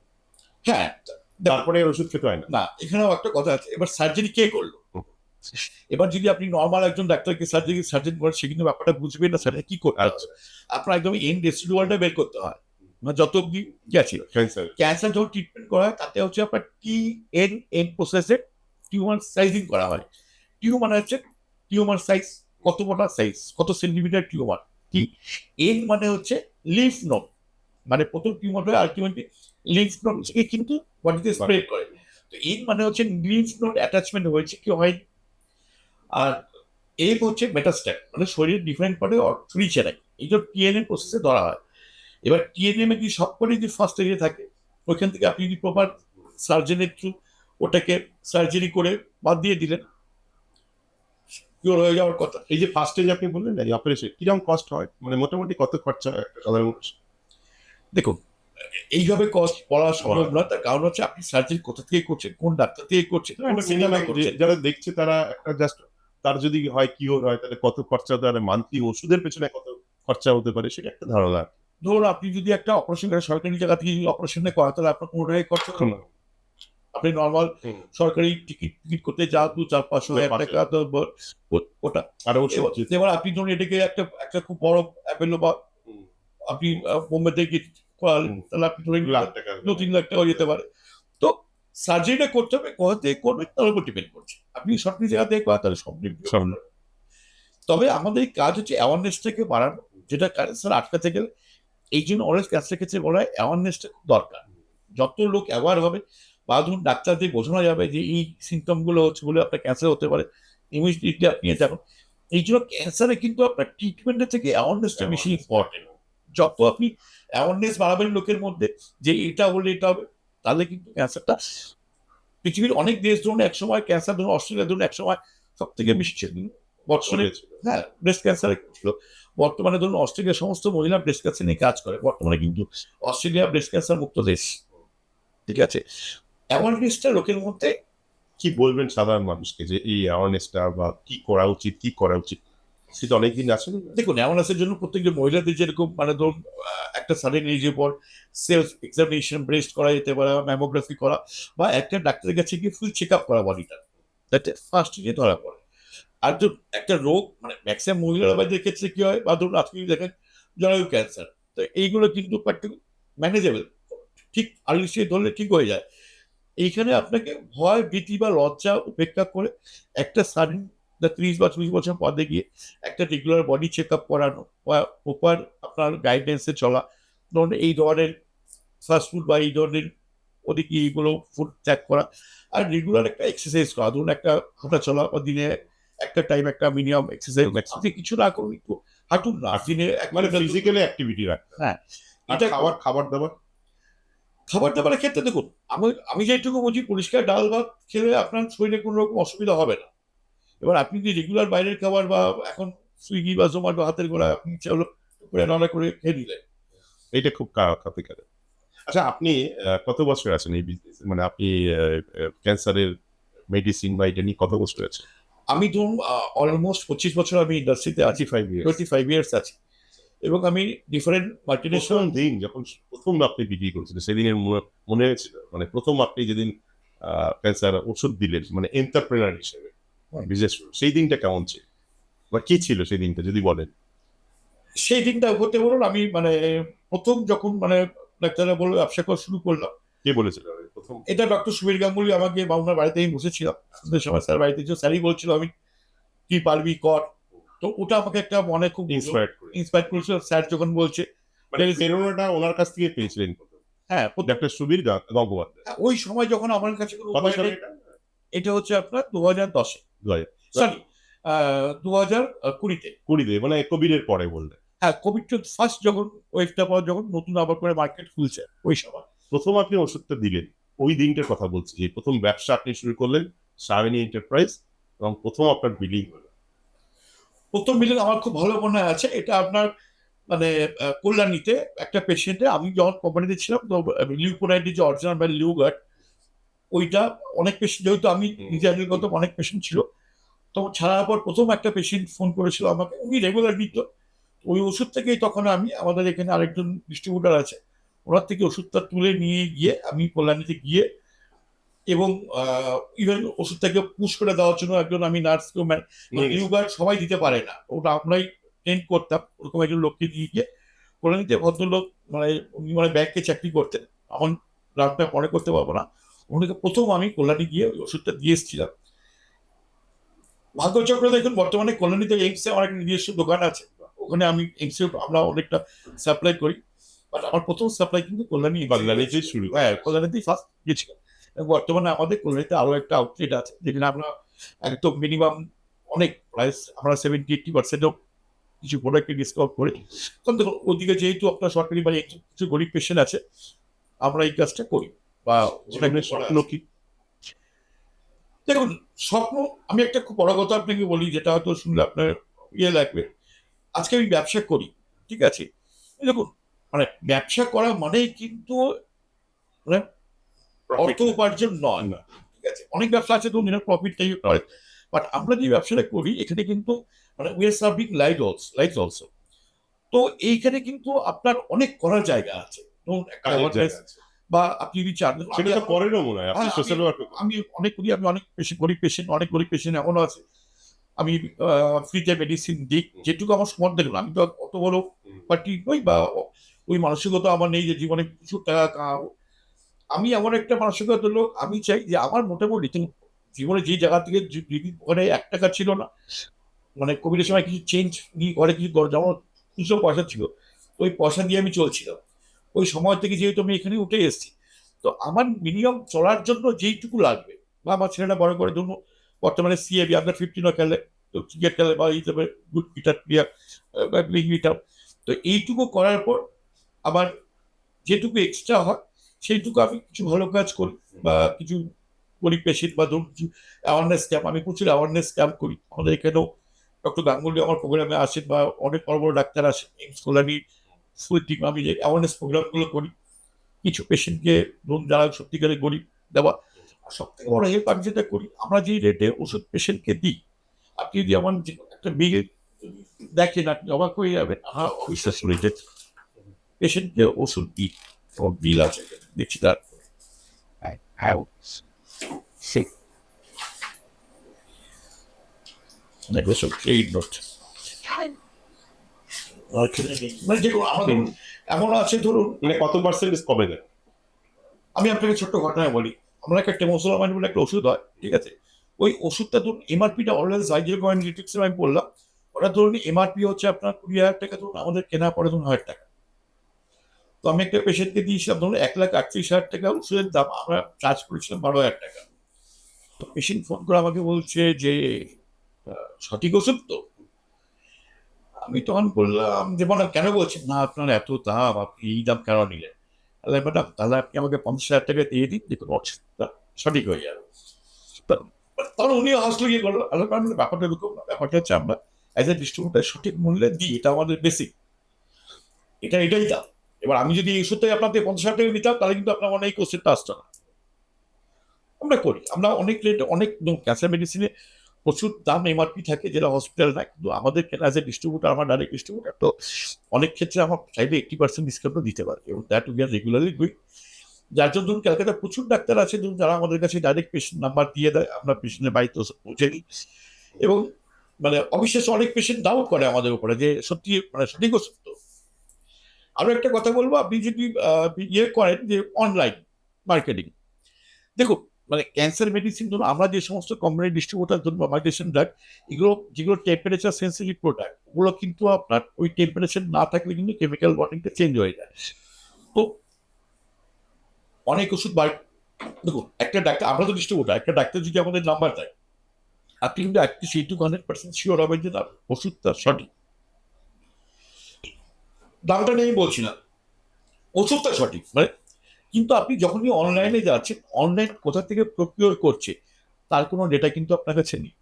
হ্যাঁ তারপরে আর ওষুধ খেতে হয় না? না, এখানেও একটা কথা আছে, এবার সার্জারি কে করলো? এবার যদি আপনি নর্মাল একজন ডাক্তারকে সার্জারি করেন, সে কিন্তু ব্যাপারটা বুঝবেন না সেটা কি করতে হবে। আচ্ছা, আপনার একদম এন্ড রেসিডুয়ালটা বের করতে হয়, মানে যত অব্দি কি আছে। ক্যান্সার। ক্যান্সার যখন ট্রিটমেন্ট করা হয় তাতে হচ্ছে আপনার TNN প্রসেসে টিউমার সাইজিং করা হয়। টিউমার হচ্ছে টিউমার সাইজ, কত বড় সাইজ, কত সেন্টিমিটার টিউমার। কি এন মানে হচ্ছে লিফ নোড, মানে প্রথম টিউমার হয় আলটিমেটলি লিফ নোড থেকে কিন্তু বডিতে স্প্রেড করে। তো এন মানে হচ্ছে লিফ নোড অ্যাটাচমেন্ট হয়েছে কি হয়। আর এম হচ্ছে মেটাস্ট্যাট, মানে শরীরের ডিফারেন্ট পার্টে ছড়িয়ে নেয়, এই জন্য TNN প্রসেসে ধরা হয়। এবার TNM এ যদি সবকটাই যদি ফার্স্ট এরিয়া থাকে, ওইখান থেকে আপনি যদি প্রপার সার্জনের থ্রু ওটাকে সার্জারি করে বাদ দিয়ে দিলেন, কিওর হয়ে যাওয়ার কথা। এই যে ফার্স্টে যে আপনি বললেন না এই অপারেশন কিরকম কস্ট হয়, মানে মোটামুটি কত খরচা হয় একটা সাধারণ মানুষ? দেখুন এইভাবে কস্ট বলা সম্ভব না, তার কারণ হচ্ছে আপনি সার্জারি কোথা থেকে করছেন, কোন ডাক্তার থেকে করছেন, কোন সিনেমায় করছেন। যারা দেখছে তারা একটা জাস্ট, তার যদি হয় কিওর হয় তাহলে কত খরচা হতে পারে, মান্থলি ওষুধের পেছনে কত খরচা হতে পারে, সেটা একটা ধারণা। ধরুন আপনি যদি একটা অপারেশন করে সরকারি জায়গা থেকে যদি অপারেশনে করেন, তাহলে আপনার কোনো টাকায় খরচা হবে না। আপনি নর্মাল সরকারি টিকিট করতে যা 200-400 হাজার টাকা তো ওটা। আর ওষুধ এবার আপনি ধরুন এটাকে একটা একটা খুব বড় অ্যাপেলো বা আপনি বোম্বে থেকে করালেন, তাহলে আপনি ধরেন লাখ টাকা 2-3 লাখ টাকা যেতে পারে। তো সার্জারিটা করতে হবে, কোথা থেকে করবে তার উপর ডিপেন্ড করছে। আপনি সরকারি জায়গা থেকে করেন তাহলে সব সামনে। তবে আমাদের কাজ হচ্ছে অ্যাওয়ারনেসটাকে বাড়ানো, যেটা ক্যান্সার আটকাতে গেলে। এই জন্য অলওয়েজ ক্যান্সার ক্ষেত্রে বলা হয় অ্যাওয়ারনেসটা খুব দরকার। যত লোক অ্যাওয়ার হবে বা ধরুন ডাক্তারদের বোঝানো যাবে যে এই সিমটমগুলো হচ্ছে বলে আপনার ক্যান্সার হতে পারে, ইমিডিয়েটলি আপনি যাবেন। এই জন্য ক্যান্সারে কিন্তু আপনার ট্রিটমেন্টের থেকে অ্যাওয়ারনেসটা বেশি ইম্পর্টেন্ট। যত আপনি অ্যাওয়ারনেস বাড়াবেন লোকের মধ্যে যে এটা হলে এটা হবে, তাহলে কিন্তু ক্যান্সারটা পৃথিবীর অনেক দেশ ধরুন একসময় ক্যান্সার, ধরুন অস্ট্রেলিয়া ধরুন একসময় সব থেকে বেশি ছিল, বর্তমানে হ্যাঁ ব্রেস্ট ক্যান্সার ছিল। বর্তমানে ধরুন অস্ট্রেলিয়ার সমস্ত মহিলা ব্রেস্ট ক্যান্সার নিয়ে কাজ করে বর্তমানে, কিন্তু অস্ট্রেলিয়া ব্রেস্ট ক্যান্সার মুক্ত দেশ। ঠিক আছে, অ্যাওয়ারনেসটা লোকের মধ্যে। কি বলবেন সাধারণ মানুষকে যে এই অ্যাওয়ারনেসটা বা কি করা উচিত, কি করা উচিত, সেটা অনেকদিন আছেন। দেখুন, অ্যাওয়ারনেসের জন্য প্রত্যেকটা মহিলাদের যেরকম মানে ধরুন একটা সাডেন এজের পর সেলফ এক্সামিনেশন ব্রেস্ট করা যেতে পারে, ম্যামোগ্রাফি করা, বা একটা ডাক্তারের কাছে গিয়ে ফুল চেক আপ করা বডিটা, যাতে ফার্স্ট যে ধরা পড়ে। আর ধরুন একটা রোগ মানে ম্যাক্সিমাম মহিলারা বাদের ক্ষেত্রে কি হয়, বা ধরুন আজকে দেখেন জরায়ু ক্যান্সার, তো এইগুলো কিন্তু ম্যানেজেবল, ঠিক আর্লি স্টেজে ধরলে ঠিক হয়ে যায়। এইখানে আপনাকে ভয়, ভীতি বা লজ্জা উপেক্ষা করে একটা সাডেন 30 বা 40 বছর পরে গিয়ে একটা রেগুলার বডি চেক আপ করানো বা প্রপার আপনার গাইডেন্সে চলা, ধরুন এই ধরনের ফাস্টফুড বা এই ধরনের ওদিকে এইগুলো ফুড ত্যাগ করা, আর রেগুলার একটা এক্সারসাইজ করা, ধরুন একটা হাঁটা চলা বা দিনে একটা টাইম একটা মিনিমাম এক্সারসাইজ, আপনি কিছু না করুন একটু হাঁটুন না দিনে মানে ফিজিক্যালি অ্যাক্টিভিটি রাখতে। হ্যাঁ, আর এটা খাবার দাবার খাবার দাবারের ক্ষেত্রে দেখুন, আমি যেটুকু বুঝি পরিষ্কার ডাল ভাত খেলে আপনার শরীরে কোনো রকম অসুবিধা হবে না। এবার আপনি যদি রেগুলার বাইরের খাবার বা এখন সুইগি বা জোম্যাটো হাতের গোড়া আপনি চলো করে রান্না করে খেয়ে নিলেন। এটা খুব ক্ষতিকারক। আচ্ছা, আপনি কত বছর আছেন এই বিজনেস, মানে আপনি ক্যান্সারের মেডিসিন বা এটা নিয়ে কত বছর আছেন? আমি ধরুন অলমোস্ট 25 বছর আমি ইন্ডাস্ট্রিতে আছি, 35 years। 25 ইয়ার্স আছি, এবং আমি ডিফারেন্ট মাল্টিনেশনাল। প্রথম দিন যখন প্রথম আপনি বিক্রি করেছিলেন সেদিনের মনে হয়েছিল, মানে প্রথম আপনি যেদিন ক্যান্সার ওষুধ দিলেন মানে এন্টারপ্রেনার হিসেবে বিজনেস, সেই দিনটা কেমন ছিল বা কি ছিল সেই দিনটা যদি বলেন? সেই দিনটা হতে বলুন, আমি মানে প্রথম যখন মানে ডাক্তাররা বললো ব্যবসা করা শুরু করলাম, কে বলেছিল প্রথম? এটা ডক্টর সুবীর গাঙ্গুলি আমাকে বাবুনার বাড়িতে আমি বসেছিলাম, সন্ধ্যের সময় স্যার বাড়িতে ছিল, স্যারই বলছিল আমি কি পারবি কর। তো ওটা আমাকে একটা মনে খুব ইন্সপায়ার করেছিল, স্যার যখন বলছে মানে প্রেরণাটা ওনার কাছ থেকে পেয়েছিলেন? হ্যাঁ, ডক্টর সুবীর গঙ্গোপাধ্যায়। ওই সময় যখন আমার কাছে কোনো কত উপায় সালে নেই, এটা? এটা হচ্ছে আপনার 2010-এ, সরি 2020-তে। 20 মানে কোভিডের পরে বললেন। হ্যাঁ, কোভিড ফার্স্ট যখন ওয়েভটা পর যখন নতুন আবার করে মার্কেট খুলছে ওই সময়। প্রথম আপনি ওষুধটা দিলেন ওই দিনটার কথা বলছি, যে প্রথম ব্যবসা আপনি শুরু করলেন সামিনী এন্টারপ্রাইজ, এবং প্রথম আপনার বিলিং হলো। প্রথম মিলিং আমার খুব ভালো মনে আছে, এটা আপনার মানে কল্যাণীতে একটা পেশেন্টে, আমি যখন কোম্পানিতে ছিলাম তো লিউকোনাইটের যে অরিজিনাল বা লিউগার্ড, ওইটা অনেক পেশেন্ট, যেহেতু আমি নিজের অনেক পেশেন্ট ছিল, তখন ছাড়ার পর প্রথম একটা পেশেন্ট ফোন করেছিল আমাকে, উনি রেগুলার নিত। ওই ওষুধ থেকেই তখন আমি, আমাদের এখানে আরেকজন ডিস্ট্রিবিউটার আছে, ওনার থেকে ওষুধটা তুলে নিয়ে গিয়ে আমি কল্যাণীতে গিয়ে, এবং ইভেন ওষুধটাকে পুশ করে দেওয়ার জন্য একজন আমি নার্সকেও লিউগার্ড সবাই দিতে পারে না, ওটা আমরাই ট্রেন করতাম, ওরকম একজন লোককে দিয়ে গিয়ে কল্যাণীতে, ভদ্রলোক মানে উনি মানে ব্যাংকে চাকরি করতেন, আমার নামটা মনে করতে পারবো না, ওনাকে প্রথম আমি কল্যাণী গিয়ে ওই ওষুধটা দিয়ে এসেছিলাম। ভাগ্যচক্র দেখুন, বর্তমানে কল্যাণীতে এইমসে অনেক নিজস্ব দোকান আছে, ওখানে আমি এইমসে আমরা অনেকটা সাপ্লাই করি, বাট আমার প্রথম সাপ্লাই কিন্তু বাংলাদেশে শুরু। হ্যাঁ, কল্যাণীতেই ফার্স্ট গিয়েছিলাম। এবং বর্তমানে আমাদের কল্যাণীতে আরো একটা আউটলেট আছে, যেখানে আমরা একদম মিনিমাম অনেক প্রাইস আমরা 70-80%ও কিছু প্রোডাক্টে ডিসকাউন্ট করি, কারণ দেখুন ওদিকে যেহেতু আপনার সরকারি বাড়ি কিছু গরিব পেশেন্ট আছে, আমরা এই কাজটা করি। বা স্বপ্ন কি? দেখুন, স্বপ্ন, আমি একটা খুব বড় কথা আপনাকে বলি, যেটা হয়তো শুনলে আপনার ইয়ে লাগবে। আজকে আমি ব্যবসা করি, ঠিক আছে, দেখুন মানে ব্যবসা করা মানেই কিন্তু মানে অর্থ উপার্জন নয়, না। ঠিক আছে, অনেক ব্যবসা আছে ধরুন প্রফিটটাই করে, বাট আমরা যে ব্যবসাটা করি এখানে কিন্তু মানে we are serving life also. তো এইখানে কিন্তু আপনার অনেক করার জায়গা আছে, ধরুন একটা awareness, বা আপনি যদি চান সেটা তো করেনও মনে হয় আপনি সোশ্যাল ওয়ার্ক। আমি অনেক করি, আমি অনেক গরিব পেশেন্ট এমনও আছে, আমি ফ্রিতে মেডিসিন দিই, যেটুকু আমার সমর্থন। আমি তো অত বড় পার্টি নই, বা ওই মানসিকতা আমার নেই যে জীবনে কিছু টাকা কামাবো। আমি এমন একটা মানসিকতা লোক, আমি চাই যে আমার মোটামুটি জীবনে যে জায়গা থেকে ওখানে 1 টাকা ছিল না, মানে কোভিডের সময় কিছু চেঞ্জ নিয়ে ঘরে কিছু যেমন কিছু পয়সা ছিল, ওই পয়সা দিয়ে আমি চলছিলাম। ওই সময় থেকে যেহেতু আমি এখানে উঠে এসেছি, তো আমার মিনিমাম চলার জন্য যেইটুকু লাগবে, বা আমার ছেলেটা বড় করে ধরুন বর্তমানে সিএবি আপনার 15 খেলে, তো ক্রিকেট খেলে বা হিসেবে গুড গিটার প্লেয়ার, গিটার, তো এইটুকু করার পর আবার যেটুকু এক্সট্রা হয় সেইটুকু আমি কিছু ভালো কাজ করি, বা কিছু করি পেশেন্ট বা ধরুন অ্যাওয়ারনেস ক্যাম্প, আমি প্রচুর অ্যাওয়ারনেস ক্যাম্প করি। আমাদের এখানেও ডক্টর গাঙ্গুলি আমার প্রোগ্রামে আসেন বা অনেক বড় বড় ডাক্তার আসেন, স্কলারি সুইটিং, আমি যে অ্যাওয়ারনেস প্রোগ্রামগুলো করি কিছু পেশেন্টকে ধরুন যারা সত্যিকারে গরিব দেওয়া। আর সব থেকে বড় হেল্প আমি যেটা করি, আমরা যে রেটে ওষুধ পেশেন্টকে দিই, আপনি যদি আমার যে একটা বিল দেখেন আপনি অবাক হয়ে যাবেন, বিশ্বাস করে যে পেশেন্টকে ওষুধ দিই, সব বিল আছে দেখছি তার sick. এই নোট মানে যেগুলো আমাদের এমন আছে ধরুন, মানে কত পার্সেন্টেজ কমে দেয়? আমি আপনাকে ছোট্ট ঘটনা বলি। আমরা একটা টেমোসোলামাইন বলে একটা ওষুধ হয়, ঠিক আছে? ওই ওষুধটা ধরুন এমআরপিটা অলওয়েজ হাইজিও অ্যানালিটিক্স আমি বললাম, ওটা ধরুন এমআরপি হচ্ছে আপনার 20,000 টাকা, ধরুন আমাদের কেনা পড়ে ধরুন 1,000 টাকা। তো আমি একটা পেশেন্টকে দিয়েছিলাম ধরুন 1,38,000 টাকা ওষুধের দাম, আমরা চার্জ করেছিলাম 12,000 টাকা। তো পেশেন্ট ফোন করে আমাকে বলছে যে সঠিক ওষুধ তো? আমি তখন বললাম যে মানে কেন বলছেন না আপনার এত দাম, আপনি এই দাম কেন নিলেন? তাহলে ম্যাডাম তাহলে আপনি আমাকে 50,000 টাকা দিয়ে দিন, দেখুন ওষুধটা সঠিক হয়ে যাবে। তখন উনিও হাসলো, গিয়ে করলো ব্যাপারটা এরকম না, ব্যাপারটা হচ্ছে আমরা অ্যাজ এ ডিস্ট্রিবিউটার সঠিক মূল্যে দিই, এটা আমাদের বেসিক, এটাই দাম। এবার আমি যদি এই ওষুধটাই আপনাদের 50,000 টাকা দিতাম তাহলে কিন্তু আপনার অনেক ওষুধটা আসতো না। আমরা করি, আমরা অনেক রেট, অনেক ক্যান্সার মেডিসিনে প্রচুর দাম এমআরপি থাকে যেটা হসপিটাল না, কিন্তু আমাদের অ্যাজ এ ডিস্ট্রিবিউটার, আমার ডাইরেক্ট ডিস্ট্রিবিউটার, তো অনেক ক্ষেত্রে আমার চাইলে 80% ডিসকাউন্টও দিতে পারে, এবং দ্যাট উই আর রেগুলারলি ডুই। যার জন্য ধরুন ক্যালকাটা প্রচুর ডাক্তার আছে ধরুন যারা আমাদের কাছে ডাইরেক্ট পেশেন্ট নাম্বার দিয়ে দেয়, আমরা পেশেন্টের বাড়িতে পৌঁছে দিই। এবং মানে অবিশ্বাস্য অনেক পেশেন্ট দাও করে আমাদের উপরে যে সত্যি মানে সঠিক ওষুধ তো। আরো একটা কথা বলবো, আপনি যদি ইয়ে করেন যে অনলাইন মার্কেটিং, দেখুন মানে ক্যান্সার মেডিসিন ধরুন আমরা যে সমস্ত কোম্পানি ডিস্ট্রিবিউটার ধরুন বা মার্কেটেশন ড্রাগ, এগুলো যেগুলো টেম্পারেচার সেন্সিটিভ প্রোডাক্ট, ওগুলো কিন্তু আপনার ওই টেম্পারেচার না থাকলে কিন্তু কেমিক্যাল বন্ডিংটা চেঞ্জ হয়ে যায়। তো অনেক ওষুধ দেখুন একটা ডাক্তার, আমরা তো ডিস্ট্রিবিউটার, একটা ডাক্তার যদি আমাদের নাম্বার দেয়, আপনি কিন্তু অ্যাটলিস্ট 100% শিওর হবেন যে তার ওষুধটা সঠিক। দামটা নেই বলছি না, ওষুধটা সঠিক মানে। কিন্তু আপনি যখনই অনলাইনে যাচ্ছেন, অনলাইন কোথা থেকে প্রকিওর করছে তার কোনো ডেটা কিন্তু আপনার কাছে নেই।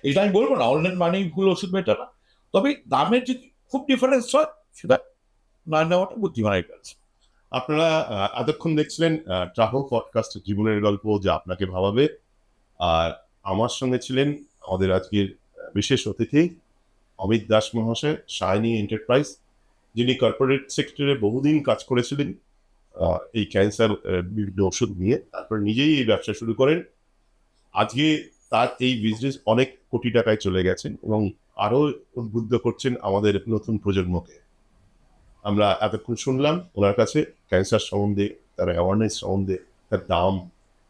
এটা আমি বলবো না অনলাইন মানেই ভুল ওষুধ বেটার না, তবে দামের যদি খুব ডিফারেন্স হয় সেটা না নেওয়াটা বুদ্ধিমানের কাজ। আপনারা এতক্ষণ দেখছিলেন ট্রাভেল পডকাস্ট জীবনের গল্প যা আপনাকে ভাবাবে। আর আমার সঙ্গে ছিলেন আমাদের আজকের বিশেষ অতিথি অমিত দাস মহাশয়, শাইনি এন্টারপ্রাইজ, যিনি কর্পোরেট সেক্টরে বহুদিন কাজ করেছিলেন এই ক্যান্সার বিভিন্ন ওষুধ নিয়ে, তারপর নিজেই এই ব্যবসা শুরু করেন। আজকে তার এই বিজনেস অনেক কোটি টাকায় চলে গেছেন এবং আরো উদ্বুদ্ধ করছেন আমাদের নতুন প্রজন্মকে। আমরা এতক্ষণ শুনলাম ওনার কাছে ক্যান্সার সম্বন্ধে, তার অ্যাওয়ারনেস সম্বন্ধে, তার দাম,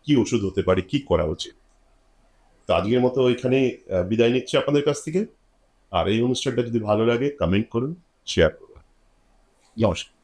কি ওষুধ হতে পারে, কি করা উচিত। তো আজকের মতো এখানে বিদায় নিচ্ছি আপনাদের কাছ থেকে। আর এই অনুষ্ঠানটা যদি ভালো লাগে কমেন্ট করুন, শেয়ার করুন। নমস্কার।